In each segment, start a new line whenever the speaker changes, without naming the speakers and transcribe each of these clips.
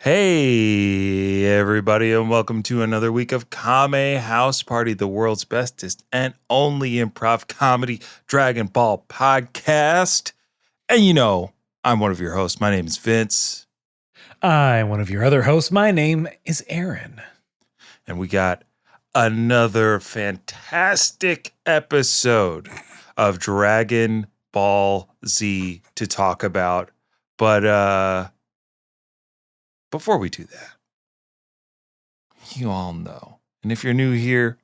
Hey, everybody, and welcome to another week of Kame House Party, the world's bestest and only improv comedy Dragon Ball podcast. And you know, I'm one of your hosts. My name is Vince.
I'm one of your other hosts. My name is Aaron.
And we got another fantastic episode of Dragon Ball Z to talk about. But before we do that, you all know, and if you're new here,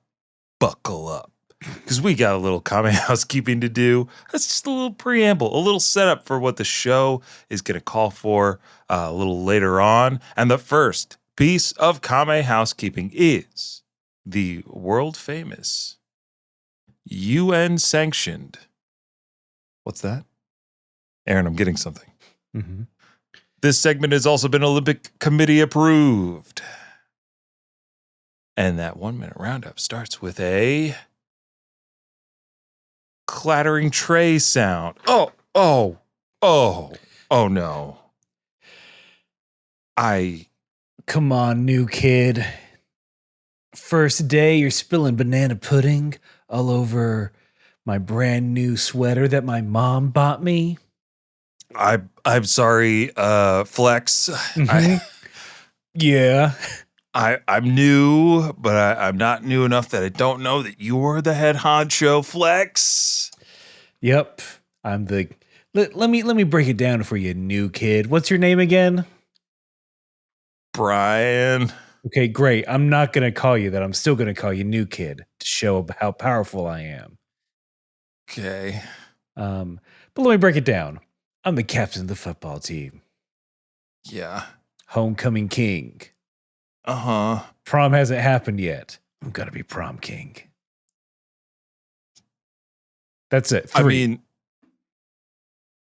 buckle up, because we got a little Kame housekeeping to do. That's just a little preamble, a little setup for what the show is going to call for a little later on. And the first piece of Kame housekeeping is the world famous UN sanctioned. What's that? Aaron, I'm getting something.
Mm-hmm.
This segment has also been Olympic Committee approved. And that 1 minute roundup starts with a clattering tray sound. Oh no.
Come on, new kid. First day, you're spilling banana pudding all over my brand new sweater that my mom bought me.
I'm sorry, Flex.
Mm-hmm.
I'm new, but I'm not new enough that I don't know that you're the head honcho, Flex.
Yep. I'm the let me break it down for you, new kid. What's your name again?
Brian.
Okay, great. I'm not gonna call you that. I'm still gonna call you new kid to show how powerful I am.
Okay.
But let me break it down. I'm the captain of the football team.
Yeah.
Homecoming king.
Uh-huh.
Prom hasn't happened yet. I'm gonna be prom king. That's it. 3.
I mean,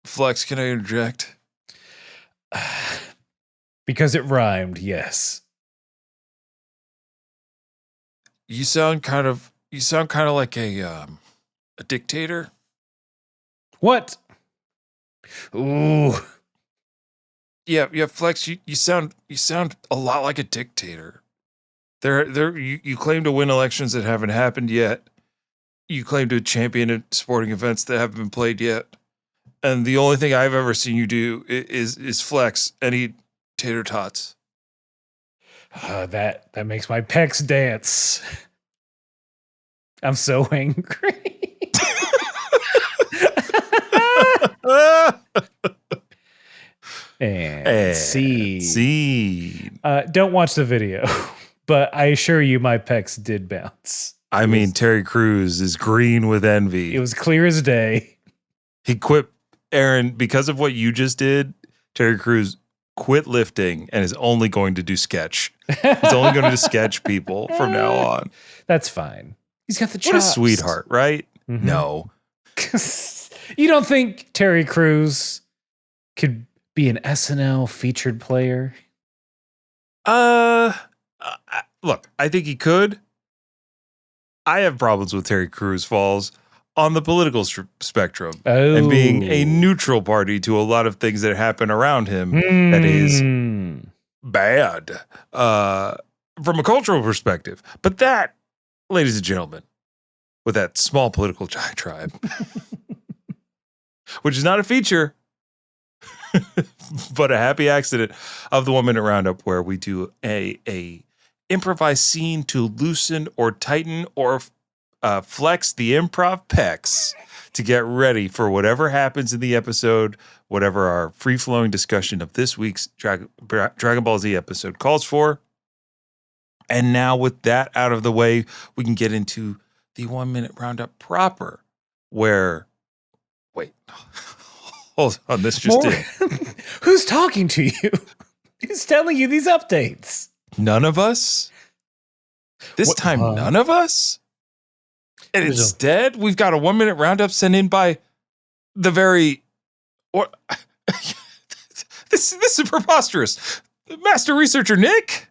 Flex, can I interject?
Because it rhymed, yes.
You sound kind of like a dictator.
What? Ooh.
Yeah, Flex, you sound a lot like a dictator. You claim to win elections that haven't happened yet. You claim to champion at sporting events that haven't been played yet. And the only thing I've ever seen you do is flex and eat tater tots.
That makes my pecs dance. I'm so angry. And scene. Don't watch the video, but I assure you my pecs did bounce.
I mean, Terry Crews is green with envy.
It was clear as day.
He quit, Aaron, because of what you just did. Terry Crews quit lifting and is only going to do sketch. He's only going to sketch people from now on.
That's fine. He's got the chops.
What a sweetheart, right?
Mm-hmm.
No.
You don't think Terry Crews could be an SNL featured player?
Look, I think he could. I have problems with Terry Crews falls on the political spectrum and being a neutral party to a lot of things that happen around him that is bad from a cultural perspective. But that, ladies and gentlemen, with that small political diatribe, which is not a feature, but a happy accident of the 1 minute roundup where we do a improvised scene to loosen or tighten or flex the improv pecs to get ready for whatever happens in the episode, whatever our free-flowing discussion of this week's Dragon Ball Z episode calls for. And now with that out of the way, we can get into the 1 minute roundup proper, where, wait, hold on, this just in.
Who's talking to you? Who's telling you these updates?
None of us? This time, none of us? And instead, we've got a 1 minute roundup sent in by the very... What? This is preposterous. Master researcher Nick?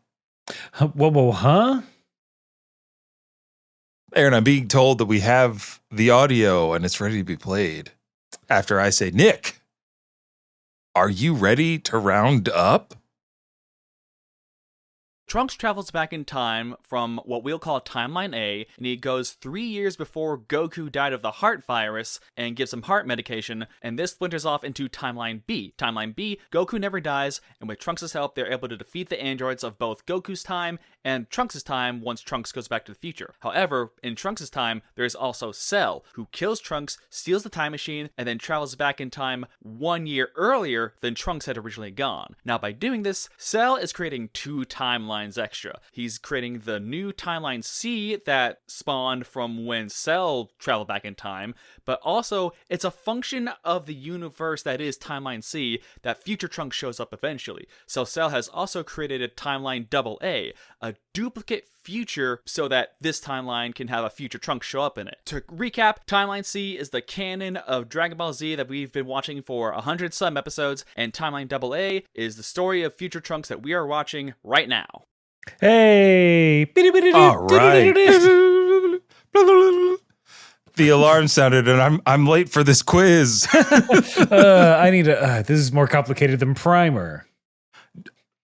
Whoa, huh?
Aaron, I'm being told that we have the audio and it's ready to be played. After I say, Nick, are you ready to round up?
Trunks travels back in time from what we'll call Timeline A, and he goes 3 years before Goku died of the heart virus and gives him heart medication, and this splinters off into Timeline B. Timeline B, Goku never dies, and with Trunks' help, they're able to defeat the androids of both Goku's time and Trunks' time once Trunks goes back to the future. However, in Trunks' time, there's also Cell, who kills Trunks, steals the time machine, and then travels back in time 1 year earlier than Trunks had originally gone. Now, by doing this, Cell is creating 2 timelines extra. He's creating the new Timeline C that spawned from when Cell traveled back in time, but also it's a function of the universe that is Timeline C that future Trunks shows up eventually. So Cell has also created a Timeline AA, a duplicate future so that this timeline can have a future Trunks show up in it. To recap, Timeline C is the canon of Dragon Ball Z that we've been watching for 100 some episodes, and Timeline AA is the story of future Trunks that we are watching right now.
Hey!
All right. The alarm sounded, and I'm late for this quiz.
I need to. This is more complicated than Primer.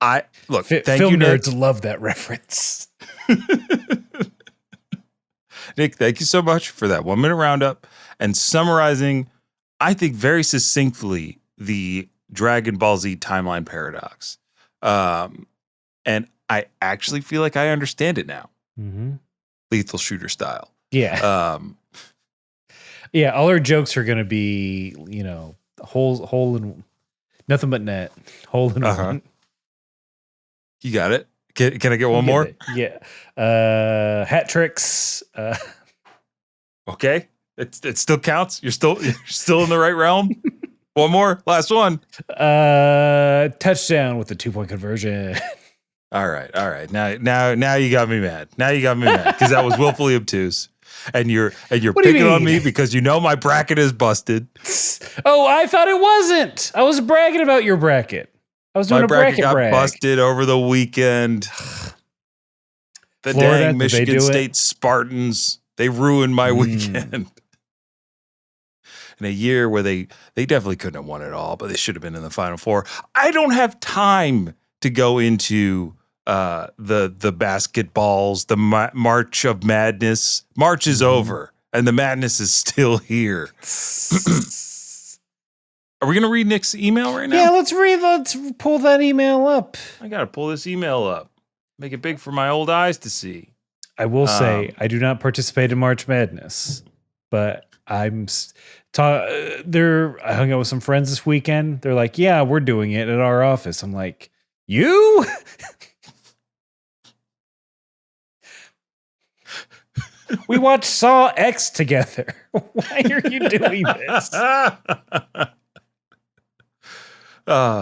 Thank
Film
you, Nick.
nerds love that reference.
Nick, thank you so much for that 1 minute roundup and summarizing, I think, very succinctly the Dragon Ball Z timeline paradox. And I actually feel like I understand it now.
Mm-hmm.
Lethal Shooter style.
Yeah. Yeah, all our jokes are going to be, hole in nothing but net. Hole in one.
You got it. Can I get one more?
Yeah. Hat tricks.
Okay. It still counts. You're still in the right realm. One more. Last one.
Touchdown with the 2-point conversion.
All right. Now you got me mad. Because that was willfully obtuse. And you're picking on me because you know my bracket is busted.
Oh, I thought it wasn't. I was bragging about your bracket. I was doing a bracket
got
brag.
Busted over the weekend. The
Florida,
dang Michigan State Spartans. They ruined my weekend. In a year where they definitely couldn't have won it all, but they should have been in the Final Four. I don't have time to go into the basketballs, the March of Madness. March is over, and the madness is still here. Are we going to read Nick's email right now?
Yeah, let's pull that email up.
I got to pull this email up. Make it big for my old eyes to see.
I will say, I do not participate in March Madness, but I hung out with some friends this weekend. They're like, yeah, we're doing it at our office. I'm like, you? We watched Saw X together. Why are you doing this?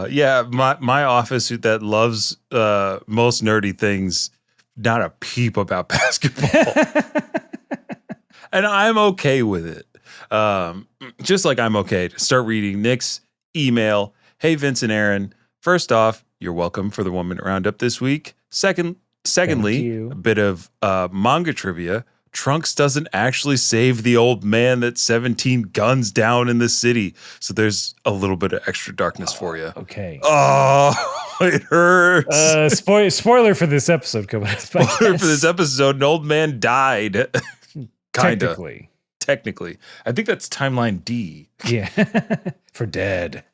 Yeah, my office that loves most nerdy things, not a peep about basketball. And I'm okay with it. Just like I'm okay to start reading Nick's email. Hey, Vince and Aaron. First off, you're welcome for the 1 minute roundup this week. Secondly, a bit of manga trivia. Trunks doesn't actually save the old man that's 17 guns down in the city. So there's a little bit of extra darkness for you.
Okay.
Oh, it hurts.
Spoiler for this episode coming up.
Spoiler for this episode, an old man died. Kinda. Technically. I think that's timeline D.
Yeah. For dead.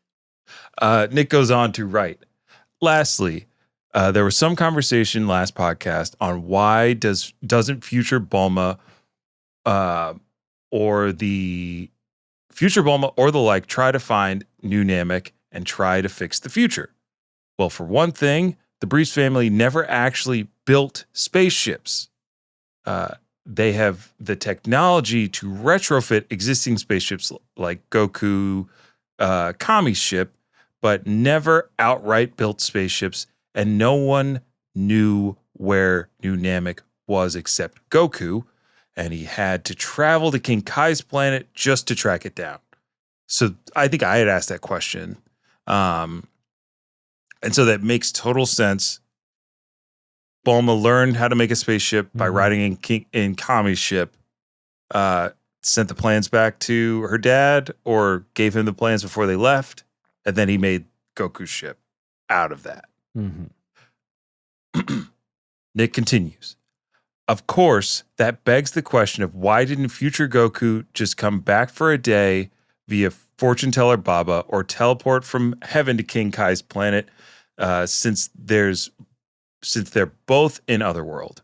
Nick goes on to write. Lastly, there was some conversation last podcast on why doesn't Future Bulma or the like try to find new Namek and try to fix the future. Well, for one thing, the Breeze family never actually built spaceships. They have the technology to retrofit existing spaceships like Goku, Kame's ship, but never outright built spaceships, and no one knew where New Namek was except Goku, and he had to travel to King Kai's planet just to track it down. So I think I had asked that question. And so that makes total sense. Bulma learned how to make a spaceship by riding in Kame's ship, sent the plans back to her dad or gave him the plans before they left, and then he made Goku's ship out of that.
Mm-hmm.
Nick continues. Of course, that begs the question of why didn't future Goku just come back for a day via fortune teller Baba or teleport from heaven to King Kai's planet since they're both in Otherworld?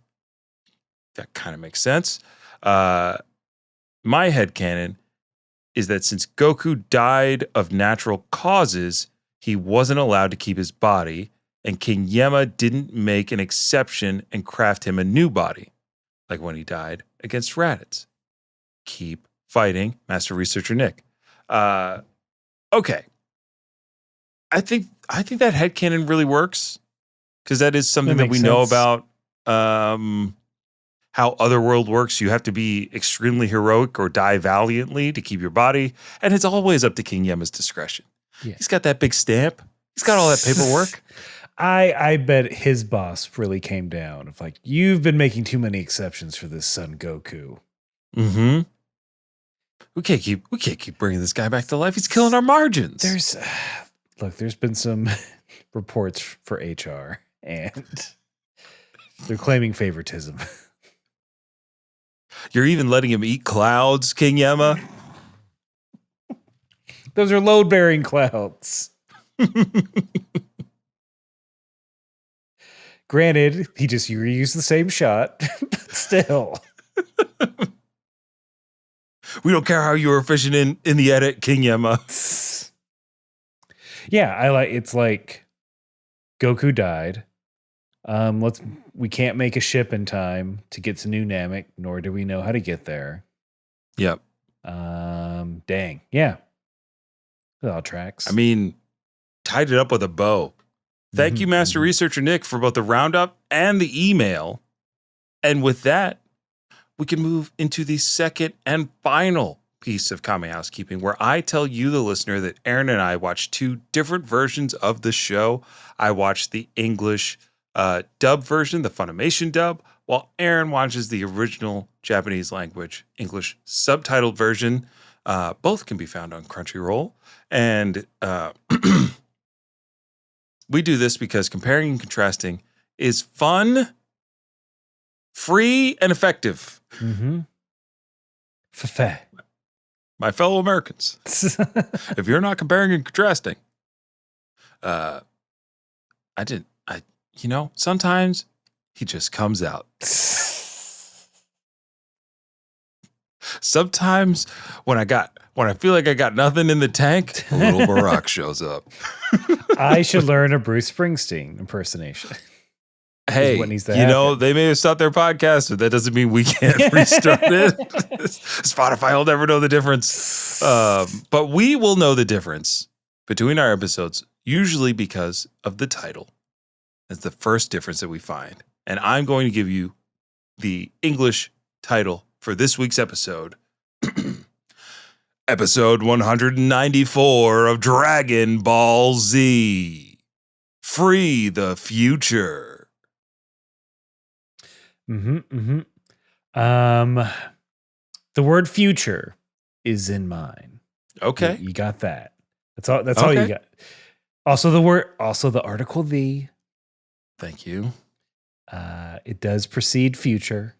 That kind of makes sense. My headcanon is that since Goku died of natural causes, he wasn't allowed to keep his body, and King Yema didn't make an exception and craft him a new body, like when he died against Raditz. Keep fighting, Master Researcher Nick. Okay. I think that headcanon really works, because that is something that we know about how Otherworld works. You have to be extremely heroic or die valiantly to keep your body, and it's always up to King Yema's discretion. Yeah. He's got that big stamp. He's got all that paperwork.
I bet his boss really came down of like, you've been making too many exceptions for this son Goku.
Mm-hmm. We can't keep bringing this guy back to life. He's killing our margins.
There's been some reports for HR, and they're claiming favoritism.
You're even letting him eat clouds, King Yema?
Those are load-bearing clouds. Granted, he just reused the same shot, but still.
We don't care how you were efficient in the edit, King Yema.
Yeah, it's like Goku died. We can't make a ship in time to get to New Namek, nor do we know how to get there.
Yep.
Dang. Yeah. It all tracks.
I mean, tied it up with a bow. Thank you, Master Researcher Nick, for both the roundup and the email. And with that, we can move into the second and final piece of Kame housekeeping, where I tell you, the listener, that Aaron and I watched two different versions of the show. I watched the English dub version, the Funimation dub, while Aaron watches the original Japanese language English subtitled version. Both can be found on Crunchyroll. And we do this because comparing and contrasting is fun, free, and effective.
Mm-hmm.
My fellow Americans, if you're not comparing and contrasting, sometimes he just comes out. Sometimes when I feel like I got nothing in the tank, a little Barack shows up.
I should learn a Bruce Springsteen impersonation.
Hey, they may have stopped their podcast, but that doesn't mean we can't restart it. Spotify will never know the difference. But we will know the difference between our episodes, usually because of the title. That's the first difference that we find. And I'm going to give you the English title for this week's episode. Episode 194 of Dragon Ball Z. Free the Future.
The word future is in mine.
Okay.
You got that. That's all you got. Also the article the.
Thank you.
It does precede future.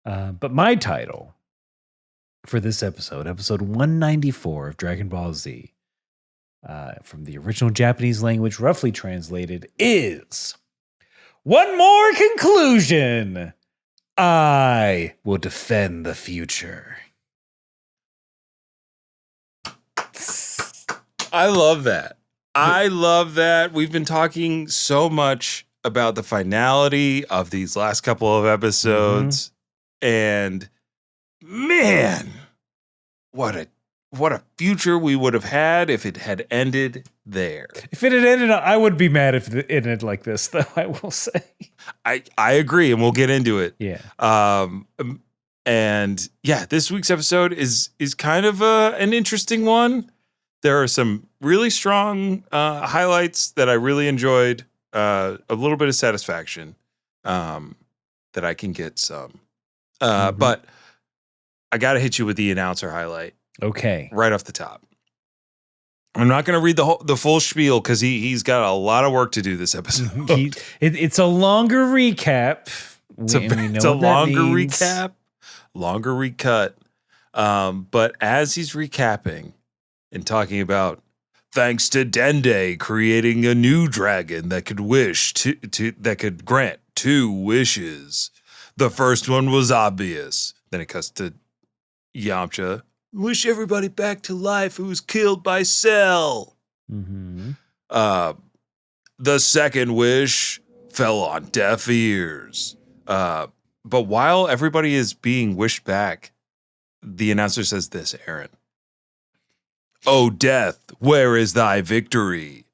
But my title for this episode 194 of Dragon Ball Z, from the original Japanese language, roughly translated, is One More Conclusion. I will defend the future.
I love that. I love that. We've been talking so much about the finality of these last couple of episodes. And man, what a future we would have had if it had ended there.
If it had ended, I would be mad if it ended like this, though, I will say.
I agree, and we'll get into it.
Yeah.
And yeah, this week's episode is kind of an interesting one. There are some really strong highlights that I really enjoyed. A little bit of satisfaction that I can get some. But I got to hit you with the announcer highlight.
Okay.
Right off the top. I'm not going to read the full spiel because he's got a lot of work to do this episode.
It's a longer recap.
It's a longer recap, longer recut. But as he's recapping and talking about, thanks to Dende creating a new dragon that could that could grant 2 wishes. The first one was obvious. Then it cuts to Yamcha. Wish everybody back to life who was killed by Cell.
Mm-hmm.
The second wish fell on deaf ears. But while everybody is being wished back, the announcer says this, Aaron. O death, where is thy victory?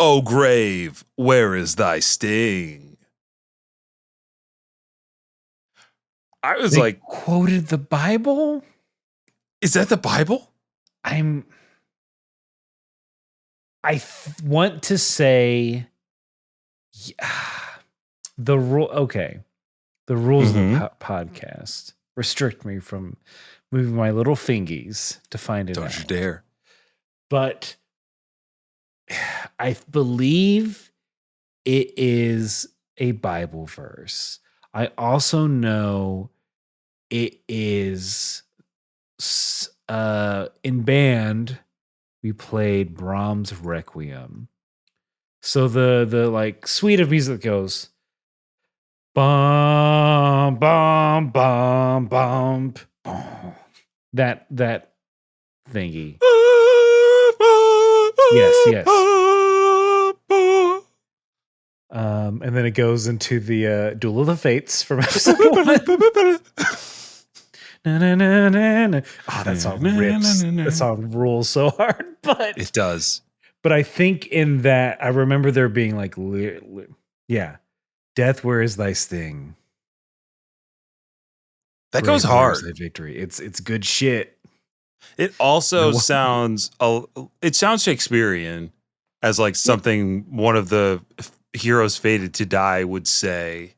O grave, where is thy sting? I was
They quoted the Bible?
Is that the Bible?
I want to say the rule. Okay, the rules of the podcast restrict me from moving my little fingies to find it.
Don't you dare!
But I believe it is a Bible verse. I also know it is. In band, we played Brahms' Requiem. So the like suite of music goes bum bum bum bum. That thingy. Yes. And then it goes into the Duel of the Fates from episode 1. Na, na, na, na, na. Oh, that song rips. That song rules so hard, but
it does.
But I think in that, I remember there being like, death, where is thy sting?
That goes hard.
Thy victory. It's good shit.
It also sounds Shakespearean, as like something one of the heroes fated to die would say.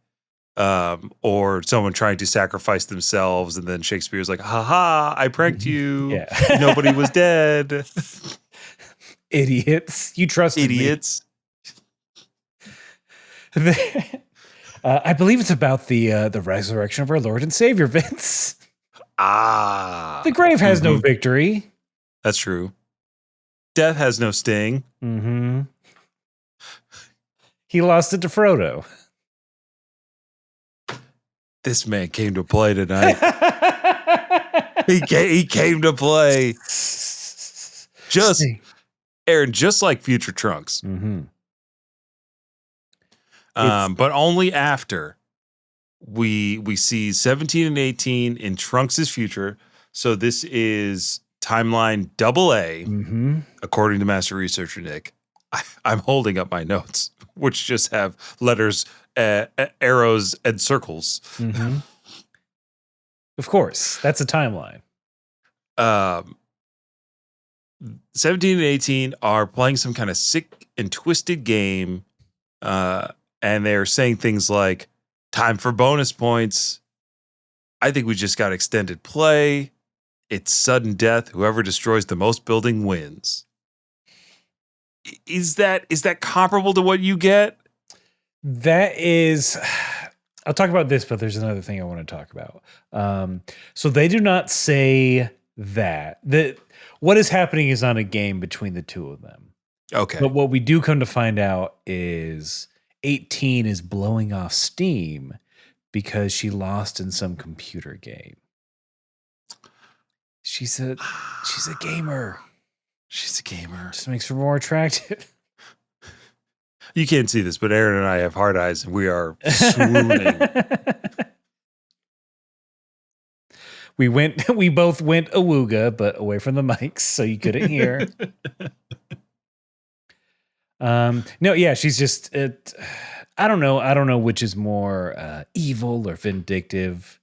Or someone trying to sacrifice themselves, and then Shakespeare's like, "Ha, I pranked you.
Yeah.
Nobody was dead.
Idiots. You trusted
idiots."
I believe it's about the resurrection of our Lord and Savior, Vince. The grave has no victory.
That's true. Death has no sting.
Mm-hmm. He lost it to Frodo.
This man came to play tonight. he came to play. Aaron, just like Future Trunks.
Mm-hmm.
But only after we see 17 and 18 in Trunks' future. So this is timeline AA, according to Master Researcher Nick. I'm holding up my notes, which just have letters, arrows, and circles.
Mm-hmm. Of course, that's a timeline.
17 and 18 are playing some kind of sick and twisted game, and they're saying things like, time for bonus points. I think we just got extended play. It's sudden death. Whoever destroys the most building wins. Is that comparable to what you get?
That is, I'll talk about this, but there's another thing I want to talk about. So they do not say that. What is happening is on a game between the two of them.
Okay.
But what we do come to find out is 18 is blowing off steam because she lost in some computer game. She's a gamer.
She's a gamer.
Just makes her more attractive.
You can't see this, but Aaron and I have hard eyes and we are swooning.
We both went awooga, but away from the mics, so you couldn't hear. No, yeah, she's just I don't know which is more evil or vindictive.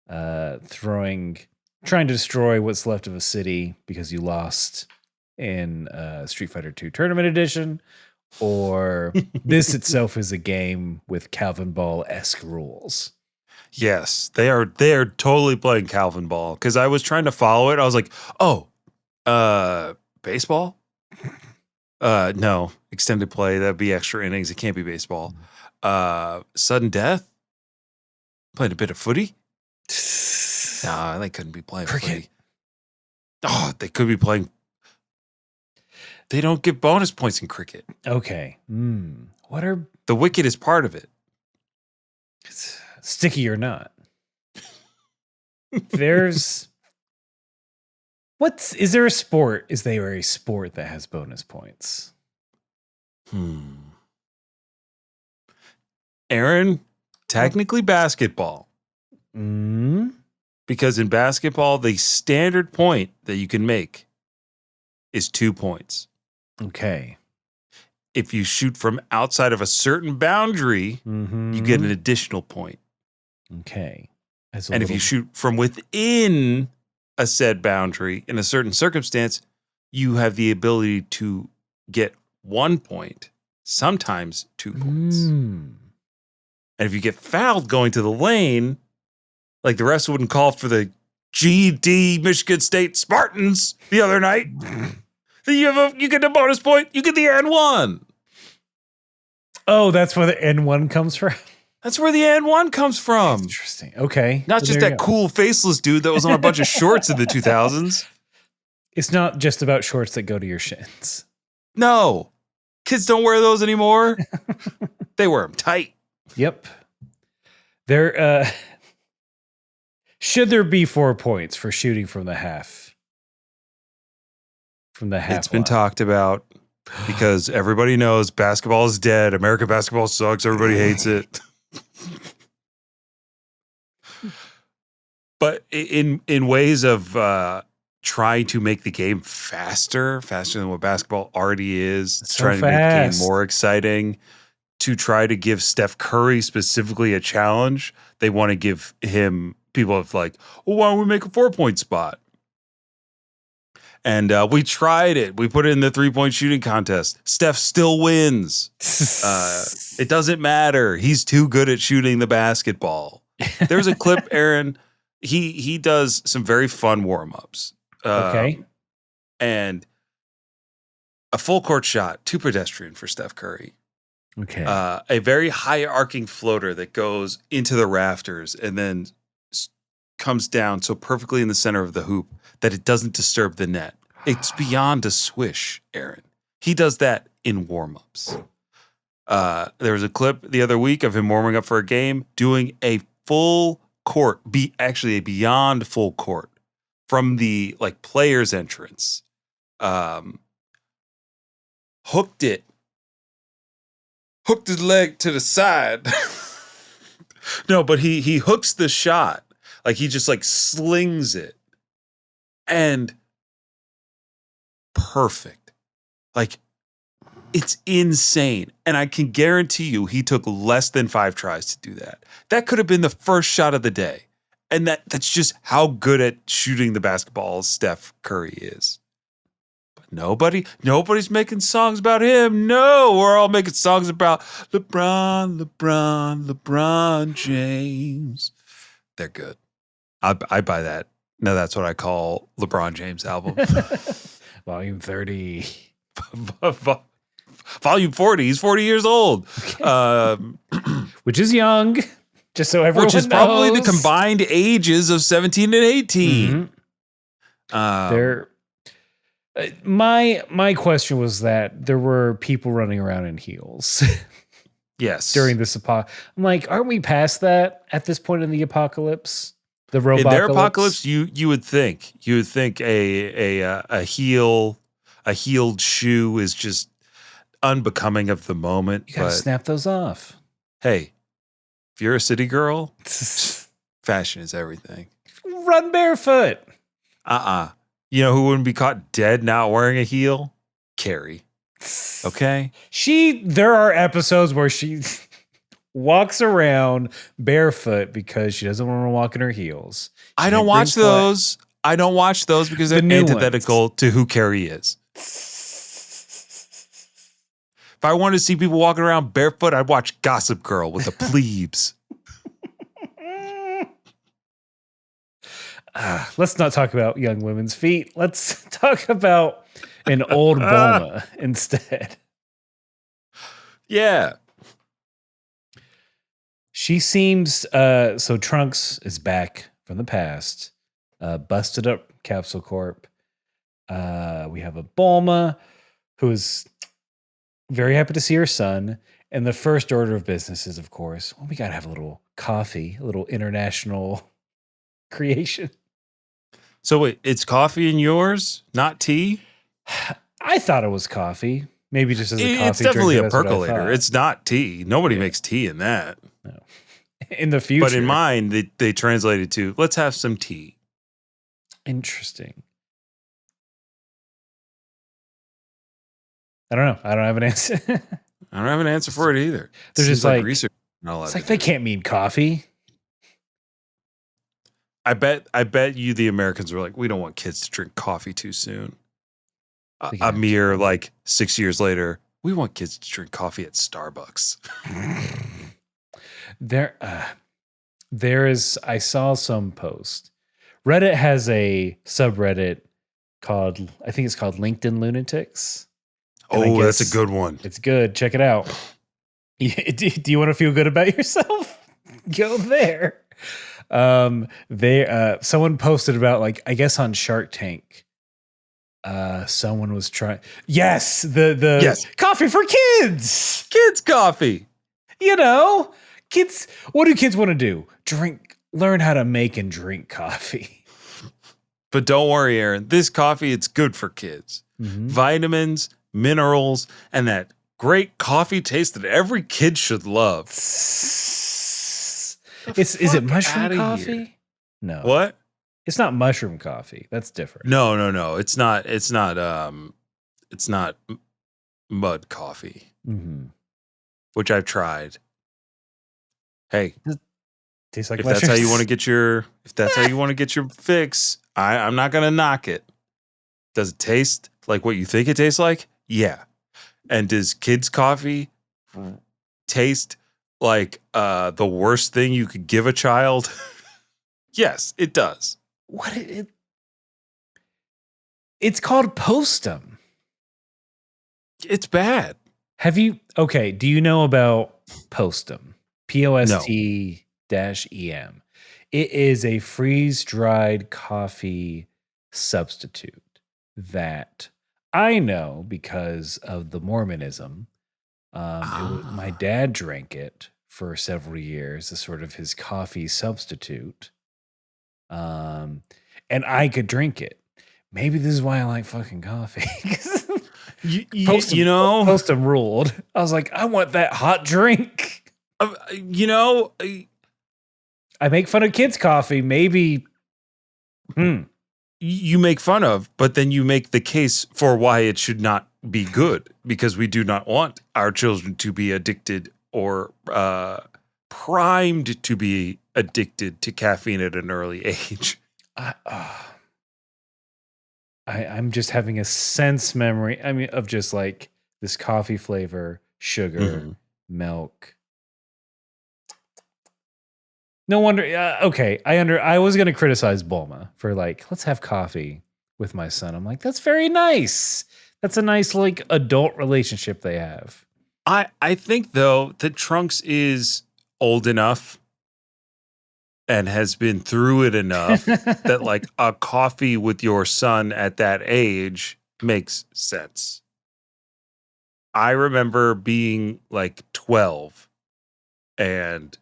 Trying to destroy what's left of a city because you lost in Street Fighter 2 Tournament Edition, or this itself is a game with Calvin Ball-esque rules.
Yes, they are totally playing Calvin Ball, because I was trying to follow it. I was like, baseball? No, extended play. That'd be extra innings. It can't be baseball. Sudden death. Playing a bit of footy. Nah, they couldn't be playing
Cricket.
footy. Oh, they could be playing. They don't give bonus points in cricket.
Okay. What are
The wicket is part of it.
sticky or not? There's is there a sport? Is there a sport that has bonus points?
Aaron, technically basketball. Because in basketball, the standard point that you can make is 2 points.
Okay.
If you shoot from outside of a certain boundary, you get an additional point.
Okay.
And if you shoot from within a said boundary in a certain circumstance, you have the ability to get 1 point, sometimes 2 points. And if you get fouled going to the lane, like the refs wouldn't call for the GD Michigan State Spartans the other night, you get a bonus point, you get the N1.
Oh, that's where the N1 comes from?
That's where the N1 comes from.
Interesting. Okay.
Not
So
just
there
that
you go.
cool faceless dude that was on a bunch of shorts in the 2000s.
It's not just about shorts that go to your shins.
No. Kids don't wear those anymore. They wear them tight.
Yep. There should there be 4 points for shooting from the half? From the half.
It's been
line?
talked about because everybody knows basketball is dead. American basketball sucks. Everybody hates it. But in ways of trying to make the game faster than what basketball already is,
It's so
trying to make the game
fast.
more exciting, to try to give Steph Curry specifically a challenge, they want to give him people of like, well, why don't we make a 4-point spot? And we tried it. We put it in the 3-point shooting contest. Steph still wins. It doesn't matter. He's too good at shooting the basketball. There's a clip, Aaron. He does some very fun warm-ups.
Okay.
And a full court shot, too pedestrian for Steph Curry.
Okay.
A very high arcing floater that goes into the rafters and then comes down so perfectly in the center of the hoop that it doesn't disturb the net. It's beyond a swish, Aaron. He does that in warm-ups. There was a clip the other week of him warming up for a game, doing a full court, actually a beyond full court from the like player's entrance. Hooked his leg to the side. No, but he hooks the shot. Like he just like slings it. And perfect. Like it's insane. And I can guarantee you he took less than 5 tries to do that. That could have been the first shot of the day. And that's just how good at shooting the basketball Steph Curry is. But nobody's making songs about him. No, we're all making songs about LeBron James. They're good. I buy that. No, that's what I call LeBron James album.
Volume 30.
Volume 40. He's 40 years old.
Which is young. Just so everyone
Which is probably the
knows.
combined ages of 17 and 18.
There. My question was that there were people running around in heels
Yes.
during this apocalypse. I'm like, aren't we past that at this point in the apocalypse? The robot.
In their apocalypse, you would think a heeled shoe is just unbecoming of the moment.
You gotta
But
snap those off.
hey, if you're a city girl, fashion is everything.
Run barefoot.
You know who wouldn't be caught dead not wearing a heel? Carrie. Okay?
There are episodes where she walks around barefoot because she doesn't want to walk in her heels.
I don't watch those. I don't watch those because they're
The new
antithetical to who Carrie is. If I wanted to see people walking around barefoot, I'd watch Gossip Girl with the plebes.
Let's not talk about young women's feet. Let's talk about an old Bulma instead.
Yeah.
She seems so Trunks is back from the past, busted up Capsule Corp. We have a Bulma who is very happy to see her son. And the first order of business is, of course, well, we got to have a little coffee, a little international creation.
So wait, it's coffee in yours, not tea?
I thought it was coffee. Maybe just as a coffee
It's definitely
drinker,
a
that's what I
percolator.
thought.
It's not tea. Nobody makes tea in that.
No. In the future.
But in mine, they translated to, let's have some tea.
Interesting. I don't know. I don't have an answer.
I don't have an answer for it either.
They're just like
research. Not allowed
it's like
to
they
do.
can't mean coffee.
I bet you the Americans were like, we don't want kids to drink coffee too soon. A mere 6 years later, we want kids to drink coffee at Starbucks.
There is. I saw some post. Reddit has a subreddit called, I think it's called LinkedIn Lunatics.
Oh, that's a good one.
It's good. Check it out. Do you want to feel good about yourself? Go there. Someone posted about I guess on Shark Tank. Someone was trying. Yes, the
Yes.
coffee for kids.
Kids coffee.
Kids. What do kids want to do? Learn how to make and drink coffee.
But don't worry, Aaron. This coffee, it's good for kids.
Mm-hmm.
Vitamins, minerals, and that great coffee taste that every kid should love.
Is it mushroom coffee? No.
What?
It's not mushroom coffee. That's different.
No. It's not mud coffee,
Mm-hmm.
which I've tried. Hey,
Tastes like
if that's how
mushrooms.
you want to get your fix, I'm not gonna knock it. Does it taste like what you think it tastes like? Yeah. And does kids coffee taste like the worst thing you could give a child? Yes, it does.
It's called Postum.
It's bad.
Do you know about Postum? POST-EM. It is a freeze-dried coffee substitute that I know because of the Mormonism. My dad drank it for several years as sort of his coffee substitute. And I could drink it. Maybe this is why I like fucking coffee. Postum ruled. I was like, I want that hot drink. I make fun of kids' coffee. Maybe.
You make fun of, but then you make the case for why it should not be good, because we do not want our children to be addicted or primed to be addicted to caffeine at an early age.
I'm just having a sense memory. I mean, of just like this coffee flavor, sugar, milk. No wonder. Okay, I was going to criticize Bulma for let's have coffee with my son. I'm like, that's very nice. That's a nice adult relationship they have.
I think though that Trunks is old enough and has been through it enough that a coffee with your son at that age makes sense. I remember being 12 and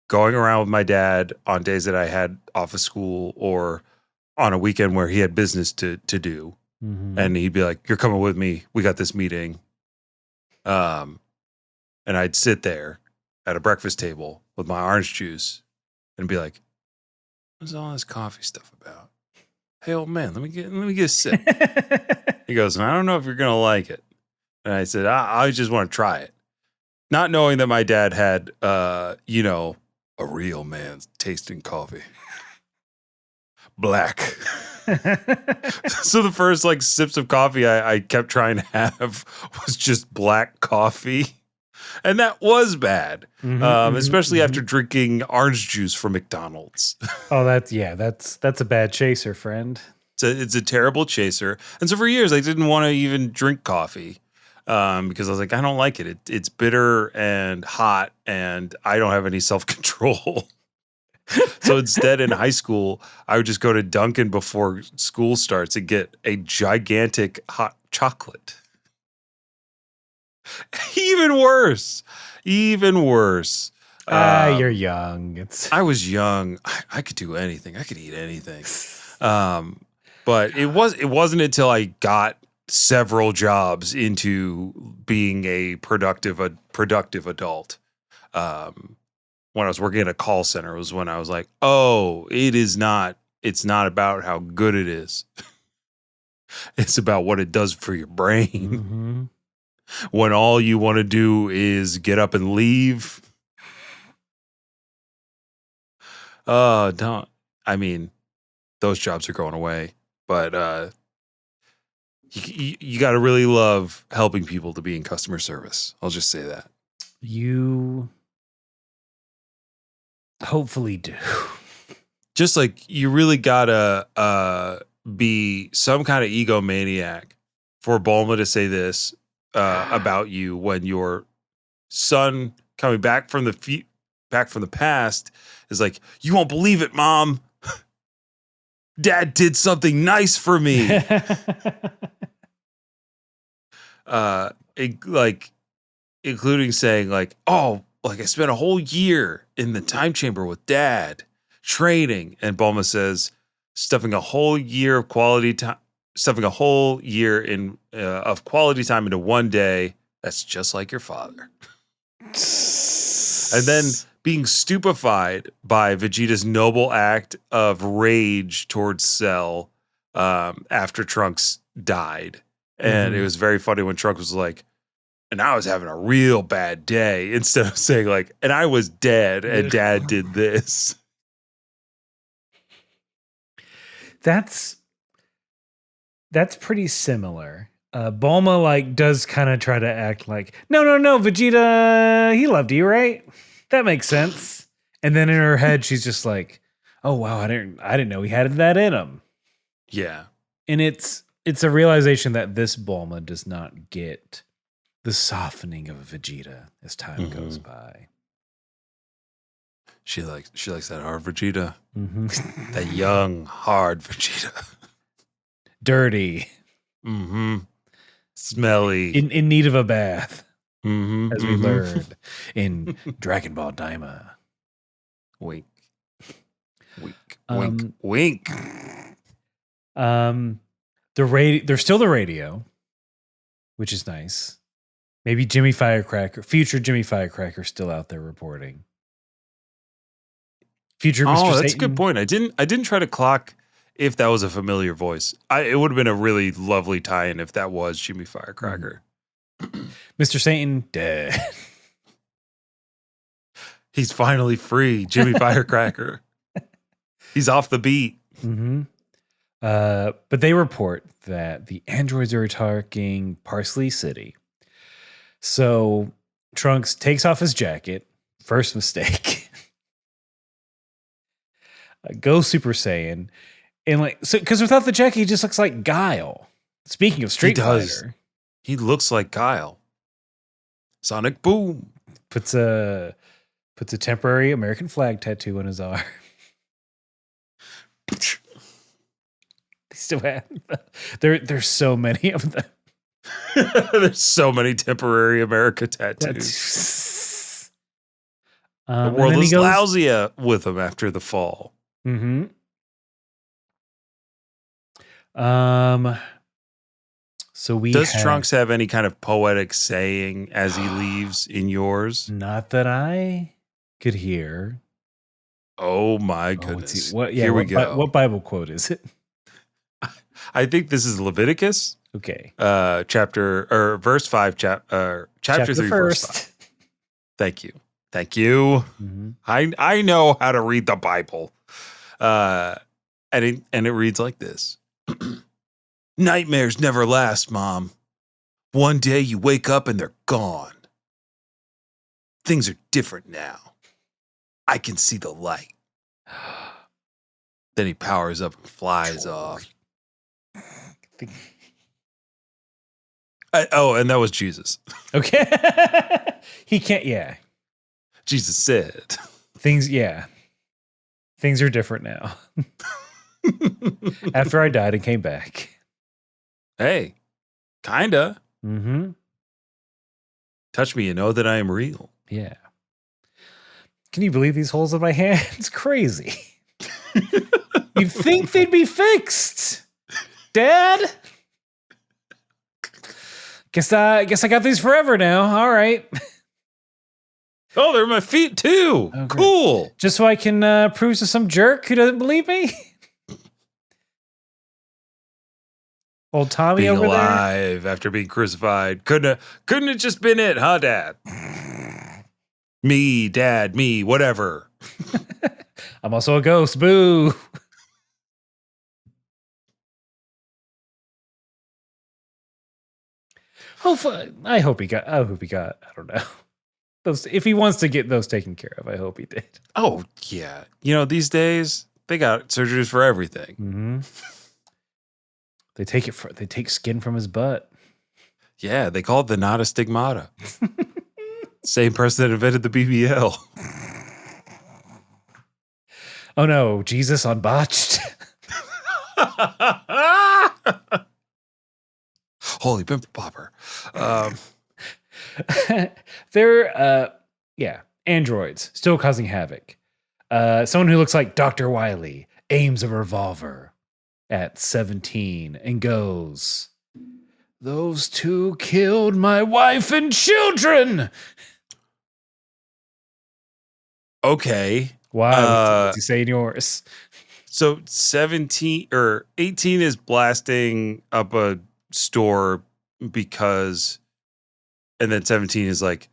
going around with my dad on days that I had off of school or on a weekend where he had business to do.
Mm-hmm.
And he'd be like, you're coming with me. We got this meeting. And I'd sit there at a breakfast table with my orange juice and be like, what's all this coffee stuff about? Hey, old man, let me get a sip. He goes, I don't know if you're going to like it. And I said, I just want to try it. Not knowing that my dad had, a real man's tasting coffee. Black. So the first sips of coffee I kept trying to have was just black coffee. And that was bad, especially after drinking orange juice from McDonald's.
Oh, that's a bad chaser, friend.
It's a terrible chaser. And so for years, I didn't want to even drink coffee because I was like, I don't like it. It's bitter and hot, and I don't have any self-control. So instead, in high school, I would just go to Dunkin' before school starts and get a gigantic hot chocolate. Even worse.
You're young.
I was young. I could do anything. I could eat anything. But it wasn't until I got several jobs into being a productive adult. When I was working at a call center was when I was like, oh, it's not about how good it is. It's about what it does for your brain.
Mm-hmm.
When all you want to do is get up and leave. Don't. I mean, those jobs are going away, but you got to really love helping people to be in customer service. I'll just say that.
You hopefully do.
Just like you really gotta be some kind of egomaniac for Bulma to say this about you when your son coming back from the past is like, you won't believe it, Mom. Dad did something nice for me. Including saying like, oh, like I spent a whole year in the time chamber with Dad training, and Bulma says, stuffing a whole year of quality time into one day. That's just like your father. And then being stupefied by Vegeta's noble act of rage towards Cell after Trunks died. And it was very funny when Trunks was like, and I was having a real bad day, instead of saying like, and I was dead and Dad did this.
That's pretty similar. Bulma like does kind of try to act like, no, Vegeta, he loved you, right? That makes sense. And then in her head, she's just like, oh wow, I didn't know he had that in him.
Yeah.
And it's a realization that this Bulma does not get the softening of Vegeta as time goes by.
She likes that hard Vegeta.
Mm-hmm.
That young, hard Vegeta.
Dirty.
Mm-hmm. Smelly.
In need of a bath.
Mm-hmm.
As we learned in Dragon Ball Daima.
Wink. Wink.
There's still the radio, which is nice. Maybe future Jimmy Firecracker still out there reporting. Future Mr. Satan.
That's a good point. I didn't try to clock if that was a familiar voice. It would have been a really lovely tie-in if that was Jimmy Firecracker.
Mr. Satan dead.
He's finally free, Jimmy Firecracker. He's off the beat.
Mm-hmm. But they report that the androids are attacking Parsley City. So Trunks takes off his jacket. First mistake. Goes Super Saiyan. And because without the jacket, he just looks like Guile. Speaking of Street Fighter.
He looks like Guile. Sonic Boom.
Puts a temporary American flag tattoo on his arm. They still have there's so many of them.
There's so many temporary America tattoos. The world is lousy with them after the fall.
Mm-hmm. So does
Trunks have any kind of poetic saying as he leaves in yours?
Not that I could hear.
Oh my goodness!
Here we go. What Bible quote is it?
I think this is Leviticus.
Okay.
Verse 5, chapter 3, verse 5. Thank you. Mm-hmm. I know how to read the Bible. And it reads like this. Nightmares never last, Mom. One day you wake up and they're gone. Things are different now. I can see the light. Then he powers up and flies off. And that was Jesus.
Okay. He can't, yeah.
Jesus said.
Things are different now. After I died and came back.
Hey, kinda.
Mm-hmm.
Touch me and know that I am real.
Yeah. Can you believe these holes in my hand? It's crazy. You'd think they'd be fixed. Dad? Guess I got these forever now. All right.
Oh, they're my feet too. Okay. Cool.
Just so I can prove to some jerk who doesn't believe me. Old Tommy
being
over
alive
there.
After being crucified. Couldn't have just been it, huh, Dad? Me, Dad, me, whatever.
I'm also a ghost. Boo. Hopefully, I hope he got. I don't know. Those, if he wants to get those taken care of, I hope he did.
Oh yeah, these days they got surgeries for everything.
Mm-hmm. They take skin from his butt.
Yeah, they call it the nada stigmata. Same person that invented the BBL.
Oh no, Jesus on botched.
Holy pimple popper.
They're androids still causing havoc. Someone who looks like Dr. Wily aims a revolver at 17 and goes, "Those two killed my wife and children."
Okay.
Why? What's he saying yours?
So 17 or 18 is blasting up a store because, and then 17 is like,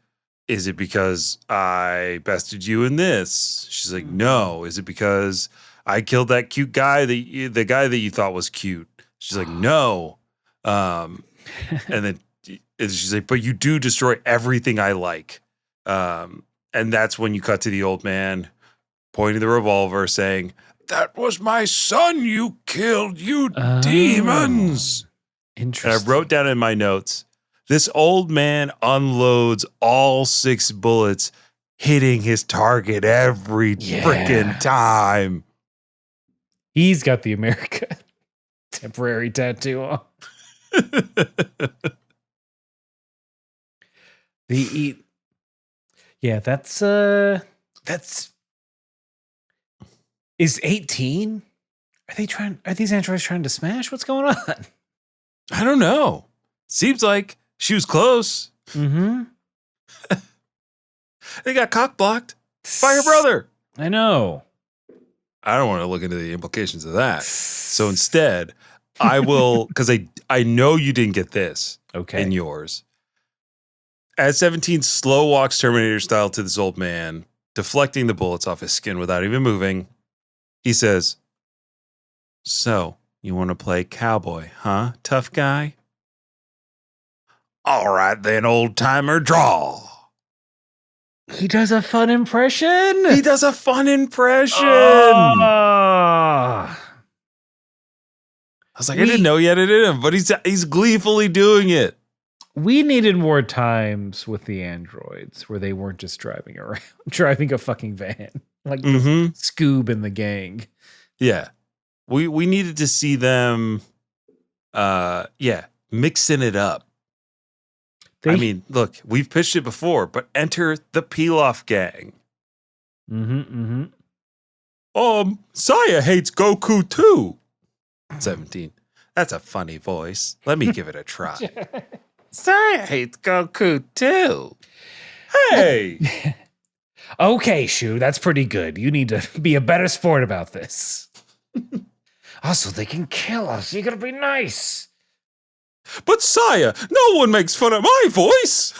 is it because I bested you in this? She's like, no. Is it because I killed that cute guy the guy that you thought was cute? She's like, no. And then she's like, but you do destroy everything I like. And that's when you cut to the old man pointing the revolver saying, "That was my son you killed, you demons."
Interesting.
And I wrote down in my notes, this old man unloads all 6 bullets, hitting his target every freaking time.
He's got the America temporary tattoo on. That's is 18? Are these androids trying to smash? What's going on?
I don't know. Seems like she was close.
Mm-hmm.
They got cock blocked by her brother.
I know.
I don't want to look into the implications of that. So instead, I will, because I know you didn't get this in yours. As 17 slow walks Terminator style to this old man, deflecting the bullets off his skin without even moving, he says, "So, you want to play cowboy, huh, tough guy? All right then, old timer, draw."
He does a fun impression.
He does a fun impression.
I
was like, I didn't know he had it in him, but he's gleefully doing it.
We needed more times with the androids where they weren't just driving around, driving a fucking van like Scoob and the gang.
Yeah, we needed to see them. Mixing it up. I mean, look, we've pitched it before, but enter the Peel-Off gang. Saya hates Goku too. 17. That's a funny voice. Let me give it a try. Saya hates Goku too. Hey.
Okay, Shu, that's pretty good. You need to be a better sport about this. Also, they can kill us. You gotta be nice.
But Saya, no one makes fun of my voice.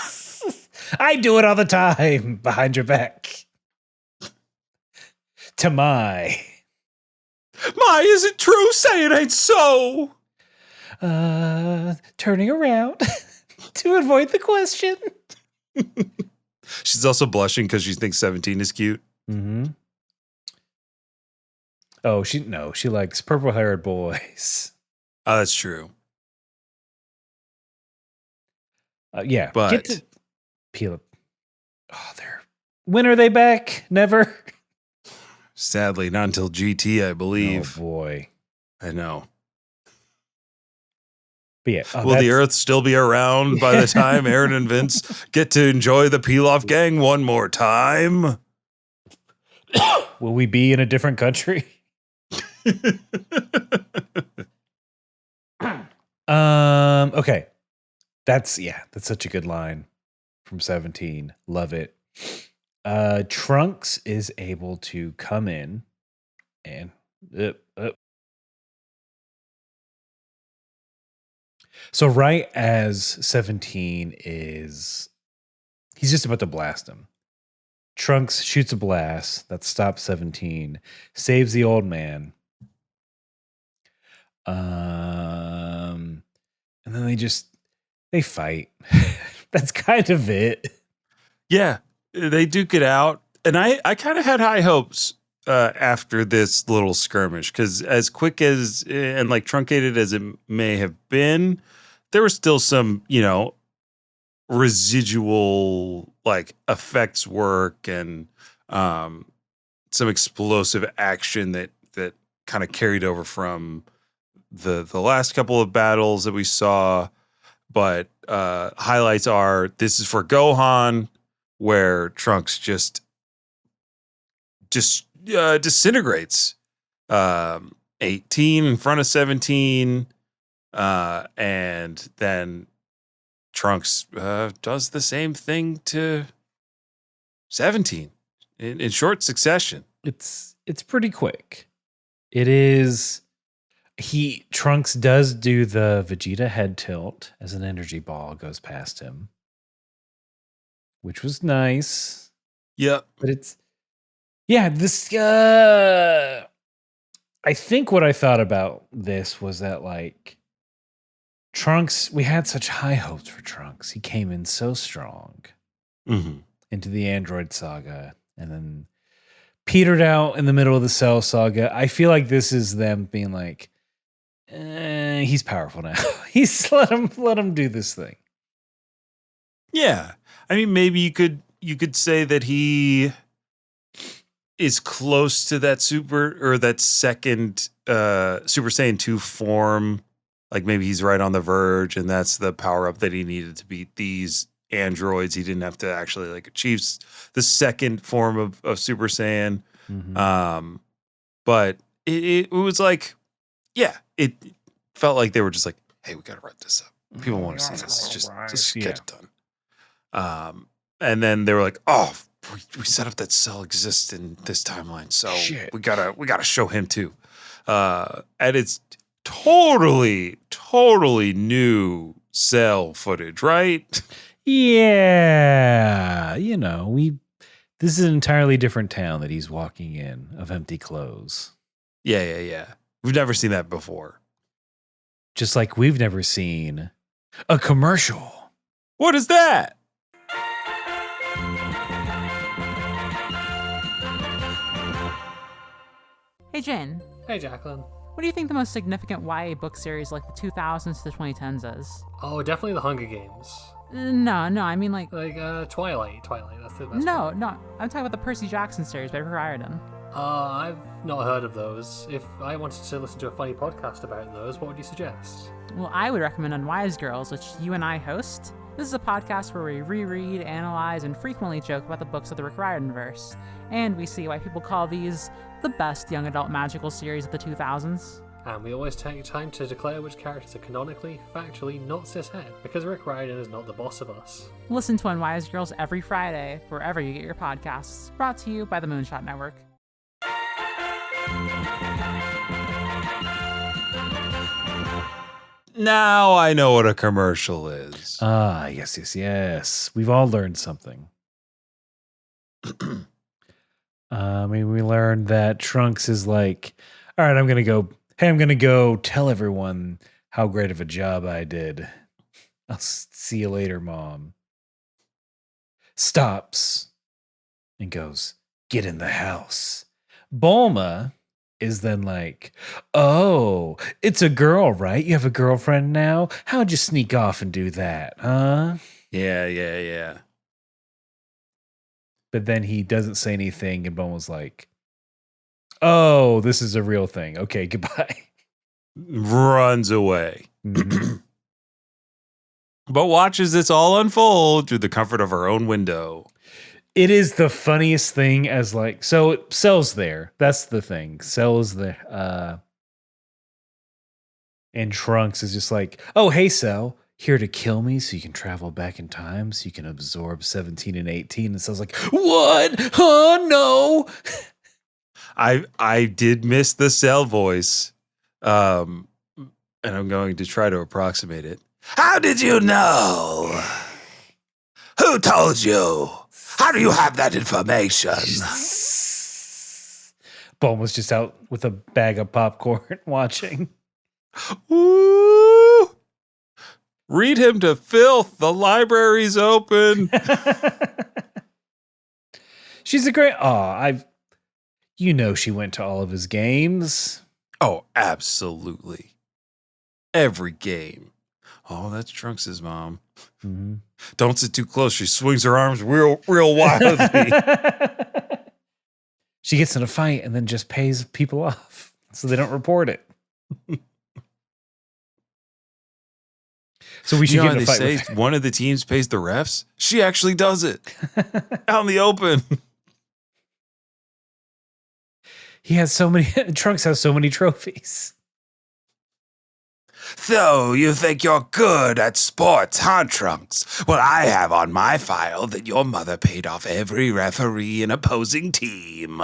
I do it all the time behind your back. To my.
Is it true? Say it ain't so.
Turning around to avoid the question.
She's also blushing because she thinks 17 is cute.
Mm-hmm. Oh, she likes purple-haired boys.
Oh, that's true.
Yeah,
But
get to peel up. Oh, when are they back? Never.
sadly, not until GT, I believe.
Oh boy.
I know.
But yeah,
Will the Earth still be around by the time Aaron and Vince get to enjoy the Peel-Off Gang one more time?
Will we be in a different country? Okay. That's such a good line from 17. Love it. Trunks is able to come in and so right as 17 he's just about to blast him. Trunks shoots a blast that stops 17, saves the old man. And then they fight. That's kind of it.
Yeah, they duke it out. And I kind of had high hopes after this little skirmish, because as quick as and like truncated as it may have been, there was still some, residual like effects work and some explosive action that kind of carried over from the last couple of battles that we saw. But highlights are, this is for Gohan, where Trunks just disintegrates 18 in front of 17, and then Trunks does the same thing to 17 in short succession.
It's pretty quick. It is. Trunks does do the Vegeta head tilt as an energy ball goes past him, which was nice.
Yep.
But this. I think what I thought about this was that, like, Trunks, we had such high hopes for Trunks. He came in so strong into the Android saga and then petered out in the middle of the Cell saga. I feel like this is them being like, he's powerful now. He's let him do this thing.
Yeah. I mean, maybe you could say that he is close to that second Super Saiyan 2 form. Like maybe he's right on the verge, and that's the power up that he needed to beat these androids. He didn't have to actually like achieve the second form of Super Saiyan.
Mm-hmm.
But it was like, yeah, it felt like they were just like, hey, we got to wrap this up. People want to see this. Just get it done. And then they were like, oh, we set up that Cell exists in this timeline, so we gotta show him too. And it's totally new Cell footage, right?
Yeah, this is an entirely different town that he's walking in of empty clothes.
Yeah. We've never seen that before.
Just like we've never seen a commercial.
What is that?
Hey, Jen.
Hey, Jacqueline.
What do you think the most significant YA book series like the 2000s to the 2010s is?
Oh, definitely the Hunger Games.
No, I mean like
Twilight. That's the best
No,
one.
I'm talking about the Percy Jackson series by Riordan.
I've not heard of those. If I wanted to listen to a funny podcast about those, what would you suggest?
Well, I would recommend Unwise Girls, which you and I host. This is a podcast where we reread, analyze, and frequently joke about the books of the Rick Riordan-verse. And we see why people call these the best young adult magical series of the 2000s.
And we always take time to declare which characters are canonically, factually not cishet, because Rick Riordan is not the boss of us.
Listen to Unwise Girls every Friday, wherever you get your podcasts. Brought to you by the Moonshot Network.
Now I know what a commercial is.
Ah, yes. We've all learned something. We learned that Trunks is like, all right, I'm going to go tell everyone how great of a job I did. I'll see you later, Mom. Stops and goes, get in the house. Bulma is then like, oh, it's a girl, right? You have a girlfriend now? How'd you sneak off and do that, huh?
Yeah.
But then he doesn't say anything, and Bulma's like, oh, this is a real thing. Okay, goodbye.
Runs away.
Mhm.
But watches this all unfold through the comfort of her own window.
It is the funniest thing as like, so Cell's there. That's the thing. Cell is there. And Trunks is just like, oh, hey, Cell, here to kill me so you can travel back in time so you can absorb 17 and 18. And Cell's like, what? Oh, no.
I did miss the Cell voice. And I'm going to try to approximate it. How did you know? Who told you? How do you have that information?
Bone was just out with a bag of popcorn watching.
Ooh. Read him to filth. The library's open.
She's a great. She went to all of his games.
Oh, absolutely. Every game. Oh, that's Trunks' mom.
Mm-hmm.
Don't sit too close. She swings her arms real wildly.
She gets in a fight and then just pays people off so they don't report it. So we should get in a fight with her.
One of the teams pays the refs. She actually does it out in the open.
Trunks has so many trophies.
So, you think you're good at sports, huh, Trunks? Well, I have on my file that your mother paid off every referee in opposing team.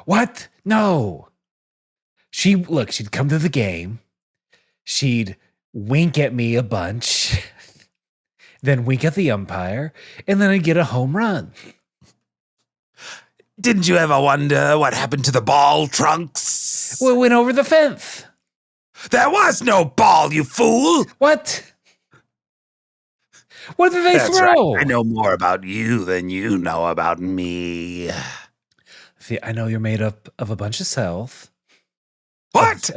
What? No. She'd come to the game. She'd wink at me a bunch, then wink at the umpire, and then I'd get a home run.
Didn't you ever wonder what happened to the ball, Trunks?
Well, it went over the fence.
There was no ball, you fool!
What? What did they
That's
throw?
right. I know more about you than you know about me.
See, I know you're made up of a bunch of cells.
What?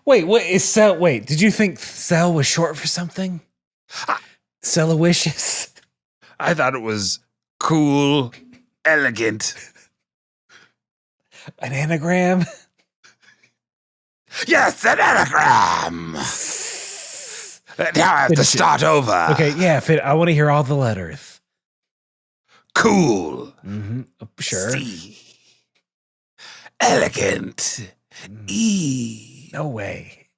Wait, what is cell? Wait, did you think cell was short for something? Cellowishes?
I thought it was cool, elegant.
An anagram?
Yes, an anagram. Now I have to start over.
Okay, yeah, I want to hear all the letters.
Cool.
Mm-hmm. Sure.
C. Elegant. E.
No way.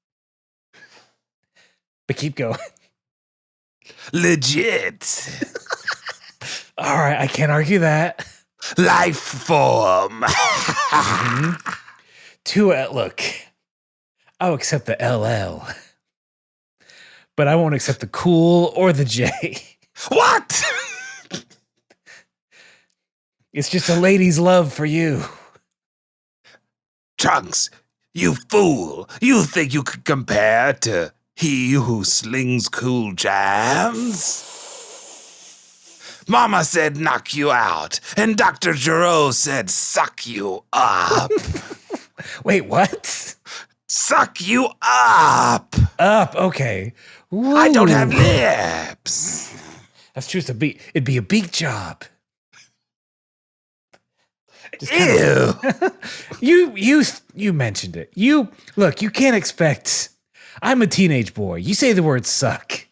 But keep going.
Legit.
All right, I can't argue that.
Life form.
Look, I'll accept the LL, but I won't accept the cool or the J.
What?
It's just a lady's love for you.
Trunks, you fool. You think you could compare to he who slings cool jams? Mama said knock you out, and Dr. Giro said suck you up.
Wait, what?
Suck you up.
Up, okay. Ooh.
I don't have lips.
That's just it'd be a beak job.
Ew.
You mentioned it. You can't expect. I'm a teenage boy. You say the word suck.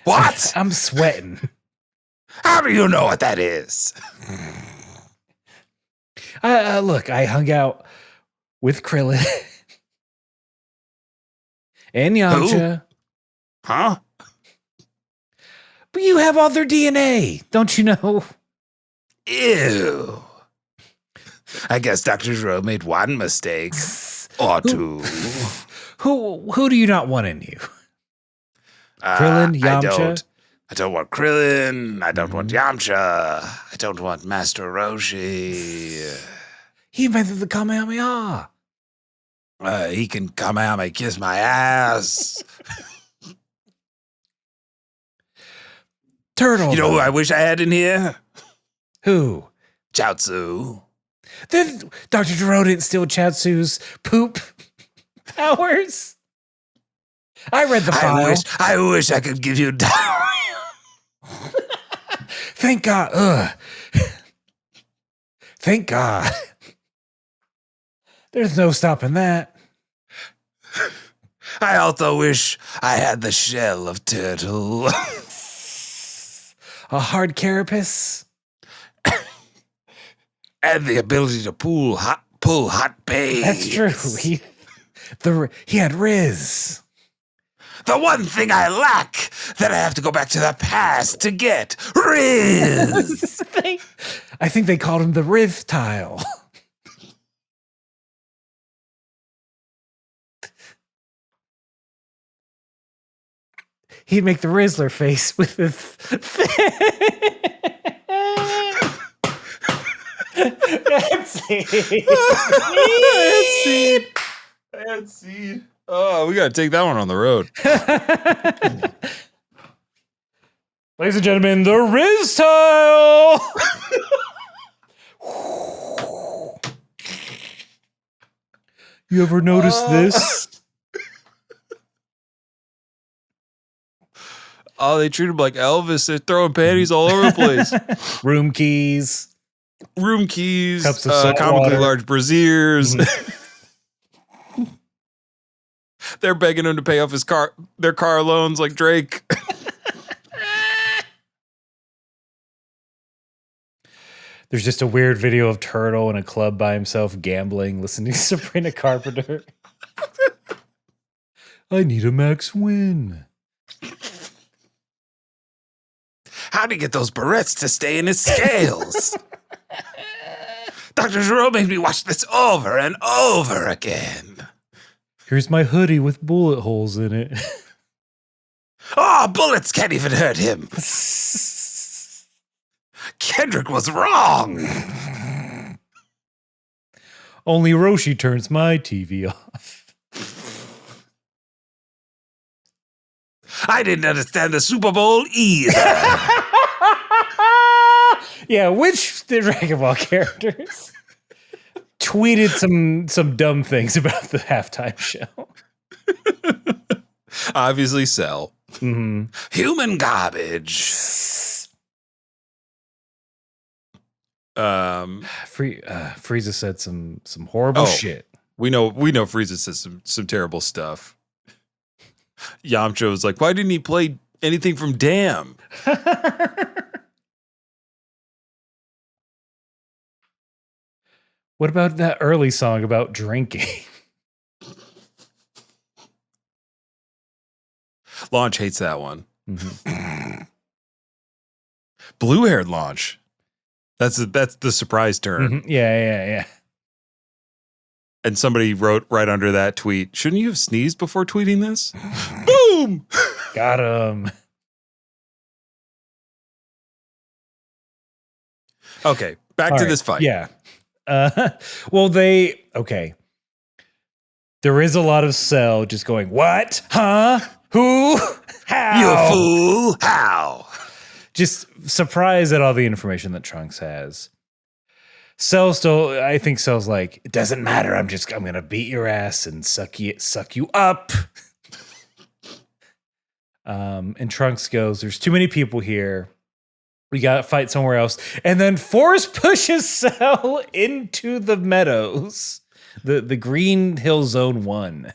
What?
I'm sweating.
How do you know what that is?
Look, I hung out with Krillin and Yamcha.
Huh?
But you have all their DNA, don't you know?
Ew. I guess Dr. Giro made one mistake. Or two.
Who do you not want in you? Krillin, Yamcha?
I don't want Krillin. I don't want Yamcha. I don't want Master Roshi.
He invented the Kamehameha.
He can come out and kiss my ass.
Turtle.
You know who I wish I had in here?
Who?
Chaozu.
Then Dr. Gero didn't steal Chaozu's poop powers. I read the file.
I wish I could give you diarrhea.
Thank God. Ugh. Thank God. There's no stopping that.
I also wish I had the shell of turtle.
A hard carapace.
And the ability to pull hot babes.
That's true. He had Riz.
The one thing I lack that I have to go back to the past to get. Riz.
I think they called him the Riz tile. He'd make the Rizzler face with his. That's it.
That's seed. Oh, we got to take that one on the road.
Ladies and gentlemen, the Riz tile. You ever notice this?
Oh, they treat him like Elvis. They're throwing panties all over the place.
Room keys.
Cups
of salt
comically
water.
large braziers. They're begging him to pay off their car loans like Drake.
There's just a weird video of Turtle in a club by himself gambling, listening to Sabrina Carpenter. I need a max win.
How'd he get those barrettes to stay in his scales? Dr. Gero made me watch this over and over again.
Here's my hoodie with bullet holes in it.
Oh, bullets can't even hurt him. Kendrick was wrong.
Only Roshi turns my TV off.
I didn't understand the Super Bowl either.
Yeah, which Dragon Ball characters tweeted some dumb things about the halftime show?
Obviously, Cell.
Mm-hmm.
Human garbage.
Frieza said some horrible shit.
We know Frieza says some terrible stuff. Yamcha was like, why didn't he play anything from Damn?
What about that early song about drinking?
Launch hates that one.
Mm-hmm.
Blue-haired Launch. That's the surprise turn.
Mm-hmm. Yeah.
And somebody wrote right under that tweet, shouldn't you have sneezed before tweeting this? Boom!
Got him.
Okay, back to this fight.
Yeah. Okay. There is a lot of Cell just going, what? Huh? Who? How?
You fool! How?
Just surprised at all the information that Trunks has. I think Cell's like, it doesn't matter. I'm gonna beat your ass and suck you up. And Trunks goes, there's too many people here. We gotta fight somewhere else. And then Force pushes Cell into the meadows. The Green Hill Zone 1.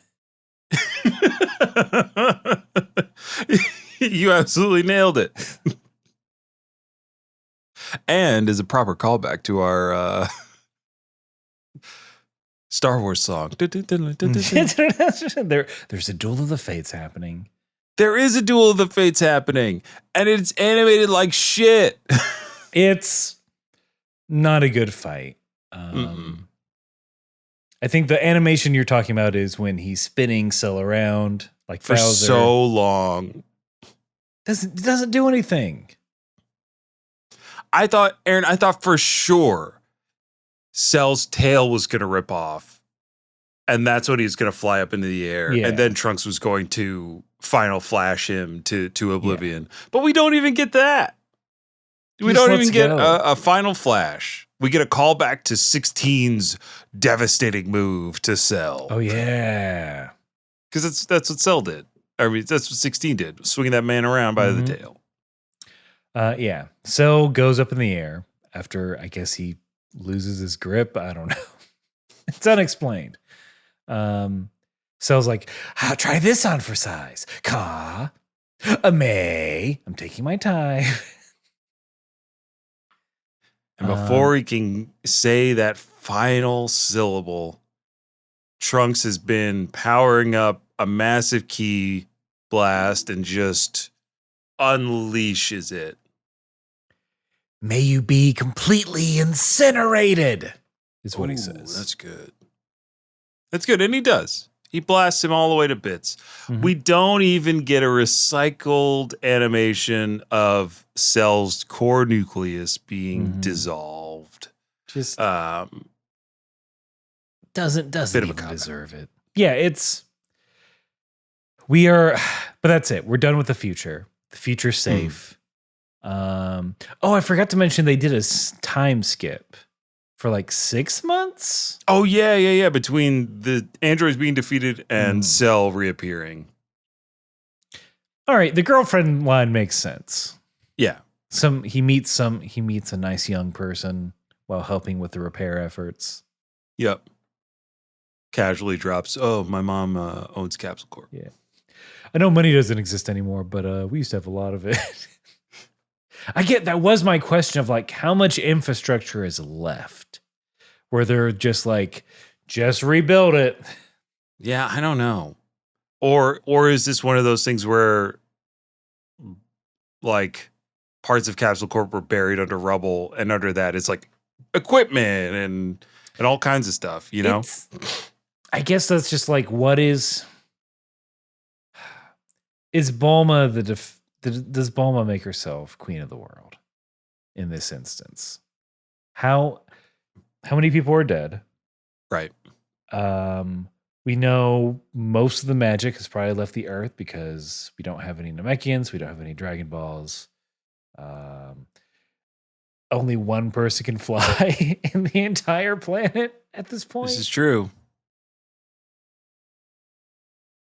You absolutely nailed it. And is a proper callback to our Star Wars song.
There's a duel of the fates happening.
There is a duel of the fates happening, and it's animated like shit.
It's not a good fight. I think the animation you're talking about is when he's spinning Cell around like
for
Bowser.
So long.
Doesn't do anything.
Aaron, I thought for sure Cell's tail was going to rip off. And that's when he's going to fly up into the air.
Yeah.
And then Trunks was going to final flash him to oblivion. Yeah. But we don't even get that. We don't even get a final flash. We get a callback to 16's devastating move to Cell.
Oh, yeah.
Because that's what Cell did. I mean, that's what 16 did, swinging that man around by the tail.
Yeah. Cell goes up in the air after, I guess, he loses his grip. I don't know. It's unexplained. Cell's like, I'll try this on for size. Kame. I'm taking my time.
And before he can say that final syllable, Trunks has been powering up a massive key blast and just unleashes it.
May you be completely incinerated, is what he says.
That's good. That's good. And he does. He blasts him all the way to bits.
Mm-hmm.
We don't even get a recycled animation of Cell's core nucleus being dissolved.
Just
Bit
doesn't
of a
even
cop-out.
deserve it. Yeah, but that's it. We're done with the future. The future's safe. I forgot to mention they did a time skip for like 6 months.
Oh, yeah. Between the androids being defeated and Cell reappearing.
All right, the girlfriend line makes sense.
Yeah.
He meets a nice young person while helping with the repair efforts.
Yep. Casually drops, oh, my mom owns Capsule Corp.
Yeah. I know money doesn't exist anymore, but we used to have a lot of it. That was my question of like, how much infrastructure is left? Where they're just like, just rebuild it.
Yeah, I don't know. Or is this one of those things where like parts of Capsule Corp were buried under rubble, and under that it's like equipment and all kinds of stuff, you know?
I guess that's just like, what is Bulma does Bulma make herself queen of the world in this instance? How many people are dead?
Right.
We know most of the magic has probably left the Earth because we don't have any Namekians, we don't have any Dragon Balls. Only one person can fly in the entire planet at this point.
This is true.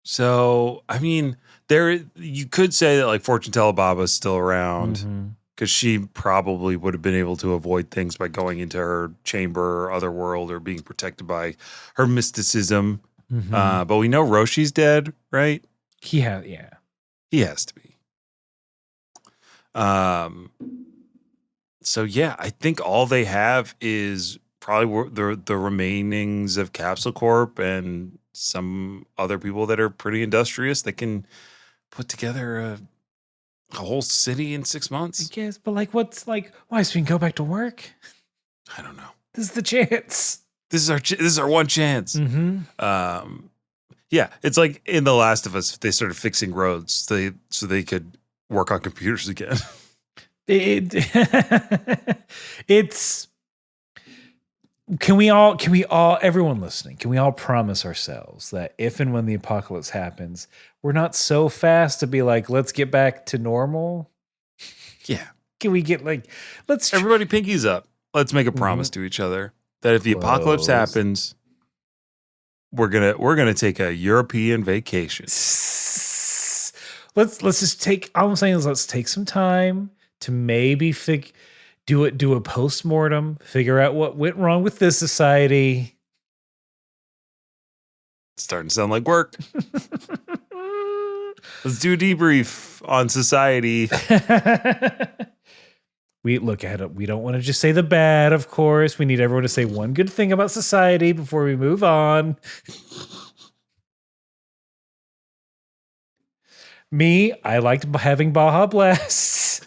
So, I mean, you could say that like Fortune Teller Baba's still around because she probably would have been able to avoid things by going into her chamber or other world or being protected by her mysticism. But we know Roshi's dead, right? He has to be. So yeah, I think all they have is probably the remainings of Capsule Corp and some other people that are pretty industrious that can put together a whole city in 6 months.
I guess, but like, why so we can go back to work?
I don't know.
This is the chance.
This is our one chance. Yeah, it's like in The Last of Us, they started fixing roads so they could work on computers again.
It's can we all everyone listening, can we all promise ourselves that if and when the apocalypse happens, we're not so fast to be like, let's get back to normal?
Yeah.
Can we get like,
everybody pinkies up. Let's make a promise to each other that if the apocalypse happens, we're gonna take a European vacation.
Let's just take. All I'm saying is let's take some time to maybe do a post-mortem, figure out what went wrong with this society.
It's starting to sound like work. Let's do a debrief on society.
We look at it. We don't want to just say the bad, of course. We need everyone to say one good thing about society before we move on. Me, I liked having Baja Blasts.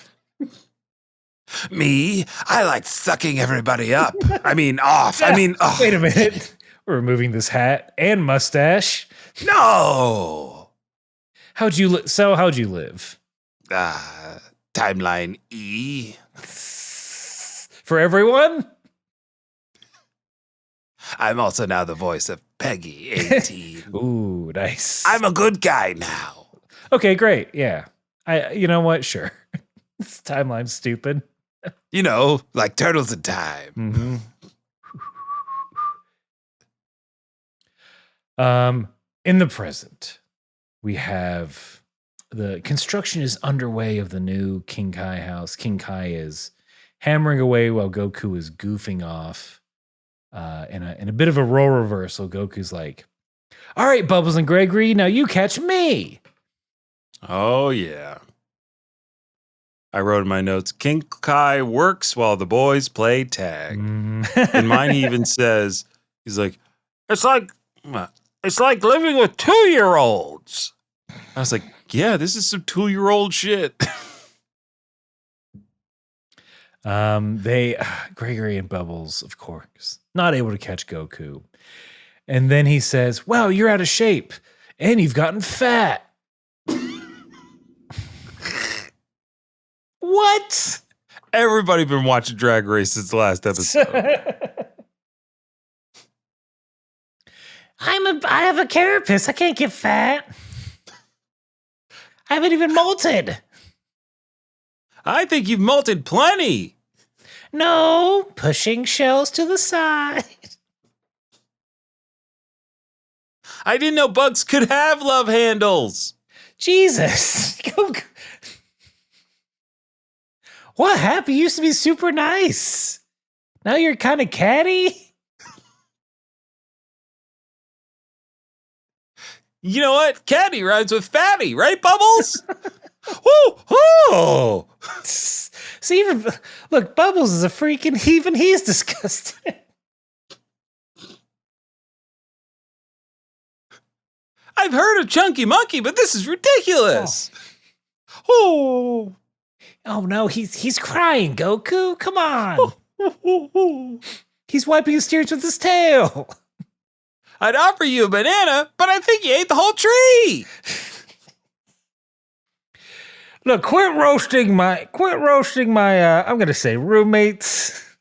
Me, I like sucking everybody up. I mean, off. I mean, oh.
Wait a minute. We're removing this hat and mustache.
No.
How'd you live?
Timeline E.
For everyone?
I'm also now the voice of Peggy, 18.
Ooh, nice.
I'm a good guy now.
Okay, great. Yeah. You know what? Sure. This timeline's stupid.
You know, like turtles in time.
Mm-hmm. In the present, we have the construction is underway of the new King Kai house. King Kai is hammering away while Goku is goofing off. In a bit of a role reversal, Goku's like, "All right, Bubbles and Gregory, now you catch me."
Oh, yeah. I wrote in my notes, King Kai works while the boys play tag. In mine, he even says, he's like, it's like living with 2-year-olds. I was like, yeah, this is some 2-year-old shit.
Gregory and Bubbles, of course, not able to catch Goku. And then he says, "Wow, you're out of shape and you've gotten fat." What?
Everybody been watching Drag Race since the last episode.
I have a carapace. I can't get fat. I haven't even molted.
I think you've molted plenty.
No, pushing shells to the side.
I didn't know bugs could have love handles.
Jesus. What happened? You used to be super nice. Now you're kind of catty.
You know what? Catty rhymes with fatty, right, Bubbles? Woo! Woo!
See, look, Bubbles is a freaking, even he's disgusting.
I've heard of Chunky Monkey, but this is ridiculous. Oh.
Oh no, he's crying, Goku. Come on. He's wiping his tears with his tail.
I'd offer you a banana, but I think you ate the whole tree.
Look, quit roasting my I'm gonna say roommates /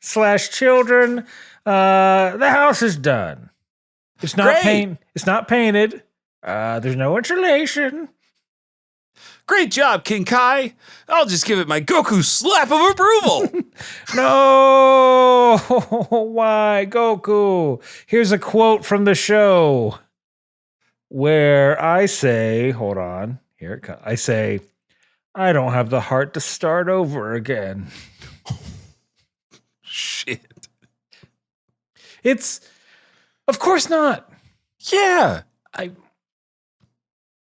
children. The house is done. It's not painted. There's no insulation.
Great job, King Kai. I'll just give it my Goku slap of approval.
No, why, Goku? Here's a quote from the show where I say, hold on, here it comes. I say, I don't have the heart to start over again.
Shit.
It's, of course not.
Yeah.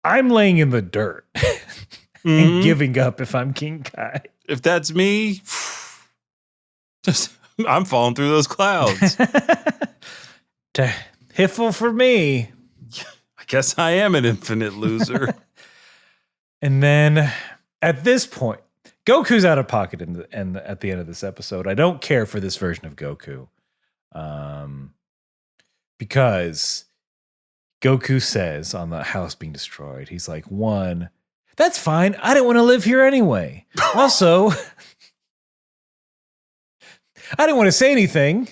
I'm laying in the dirt and giving up if I'm King Kai.
If that's me, I'm falling through those clouds.
Hiffle for me.
I guess I am an infinite loser.
And then at this point, Goku's out of pocket at the end of this episode. I don't care for this version of Goku. Because Goku says on the house being destroyed, he's like, one, that's fine. I didn't want to live here anyway. Also, I didn't want to say anything,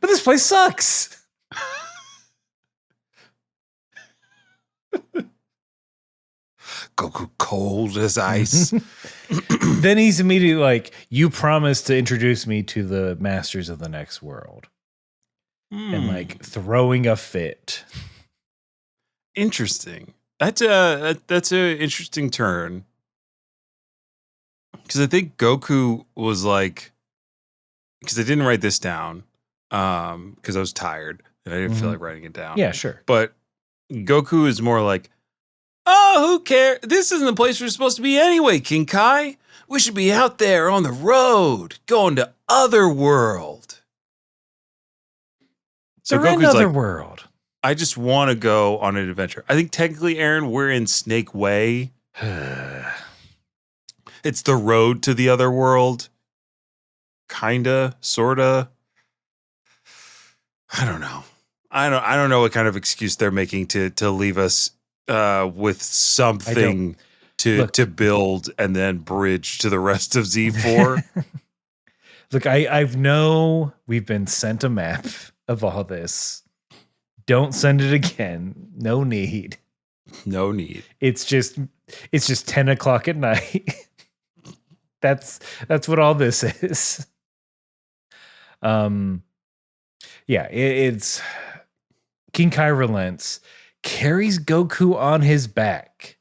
but this place sucks.
Goku cold as ice.
Then he's immediately like, you promised to introduce me to the masters of the next world. And like throwing a fit.
Interesting. That's a interesting turn. Because I think Goku was like, because I didn't write this down because I was tired and I didn't feel like writing it down.
Yeah, sure.
But Goku is more like, oh, who cares? This isn't the place we're supposed to be anyway, King Kai. We should be out there on the road, going to Otherworld. So
They're in
Goku's like,
Otherworld.
I just want to go on an adventure. I think technically, Aaron, we're in Snake Way. It's the road to the other world. Kinda, sorta. I don't know. I don't know what kind of excuse they're making to leave us with something to build and then bridge to the rest of Z4.
Look, I know we've been sent a map of all this. Don't send it again. No need.
No need.
It's just 10 o'clock at night. That's what all this is. It's King Kai relents, carries Goku on his back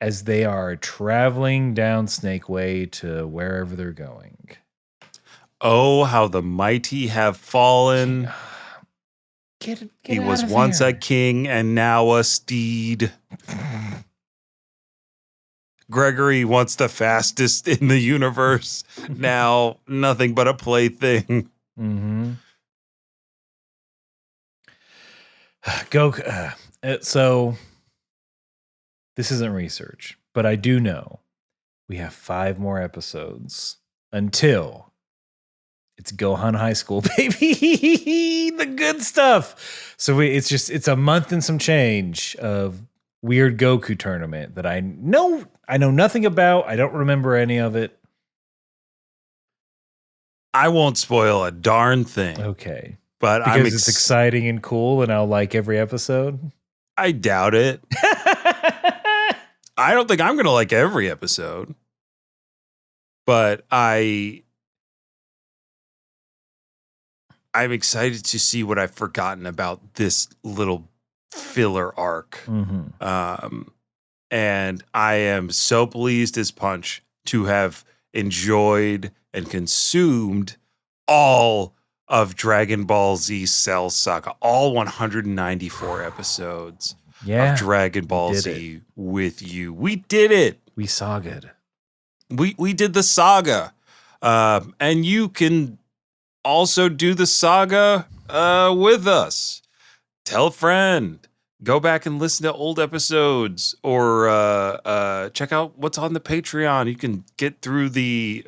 as they are traveling down Snake Way to wherever they're going.
Oh, how the mighty have fallen.
Get
He
out
was
of
once
there.
a king and now a steed. Gregory, once the fastest in the universe, now nothing but a plaything.
Mm-hmm. Goku. So this isn't research, but I do know we have 5 more episodes until it's Gohan High School, baby. The good stuff. So it's a month and some change of weird Goku tournament that I know nothing about. I don't remember any of it.
I won't spoil a darn thing.
Okay.
But
because it's exciting and cool and I'll like every episode.
I doubt it. I don't think I'm going to like every episode. But I'm excited to see what I've forgotten about this little filler arc.
Mm-hmm.
And I am so pleased as punch to have enjoyed and consumed all of Dragon Ball Z Cell Saga, all 194 episodes of Dragon Ball Z with you. We did it.
We saga'd.
We did the saga. And you can also do the saga with us. Tell a friend. Go back and listen to old episodes or check out what's on the Patreon. You can get through the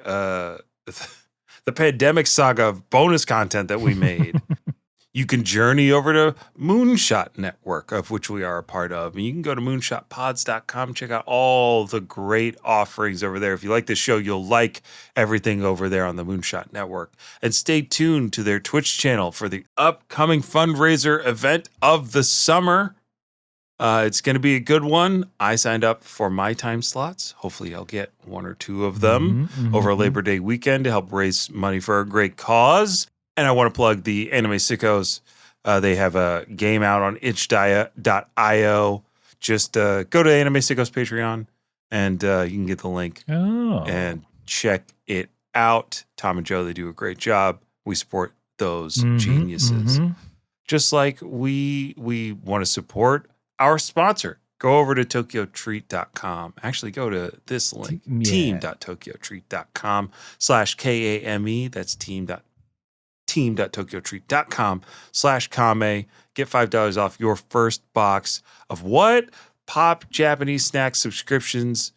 pandemic saga of bonus content that we made. You can journey over to Moonshot Network, of which we are a part of. And you can go to moonshotpods.com, check out all the great offerings over there. If you like this show, you'll like everything over there on the Moonshot Network. And stay tuned to their Twitch channel for the upcoming fundraiser event of the summer. It's going to be a good one. I signed up for my time slots. Hopefully I'll get 1 or 2 of them over Labor Day weekend to help raise money for a great cause. And I want to plug the Anime Sickos. They have a game out on itch.io. Just go to Anime Sickos Patreon and you can get the link and check it out. Tom and Joe, they do a great job. We support those geniuses. Just like we want to support our sponsor. Go over to tokyotreat.com. Actually, go to this link, team.tokyotreat.com/KAME. That's team.tokyotreat.com/Kame. Get $5 off your first box of what? Pop Japanese snack subscriptions.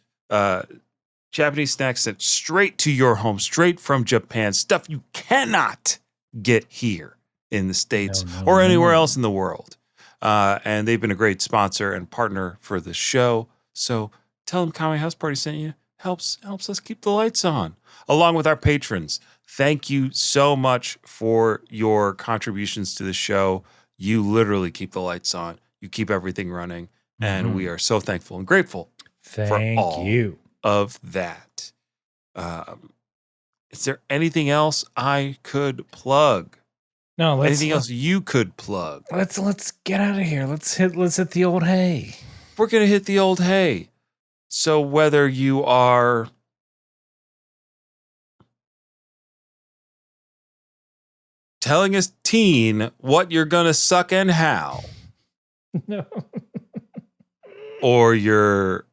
Japanese snacks sent straight to your home, straight from Japan. Stuff you cannot get here in the States or anywhere else in the world. And they've been a great sponsor and partner for the show. So tell them Kame House Party sent you. Helps us keep the lights on, along with our patrons. Thank you so much for your contributions to the show. You literally keep the lights on. You keep everything running. And we are so thankful and grateful for all of that. Is there anything else I could plug?
No,
anything else you could plug?
Let's get out of here. Let's hit the old hay.
We're gonna hit the old hay. So whether you are telling a teen what you're gonna suck and how,
no,
or you're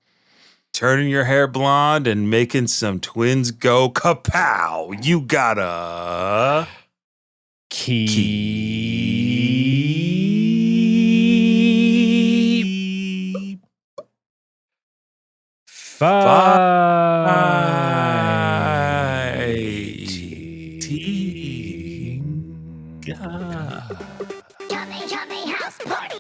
turning your hair blonde and making some twins go kapow, you gotta keep
5.
Kame House Party.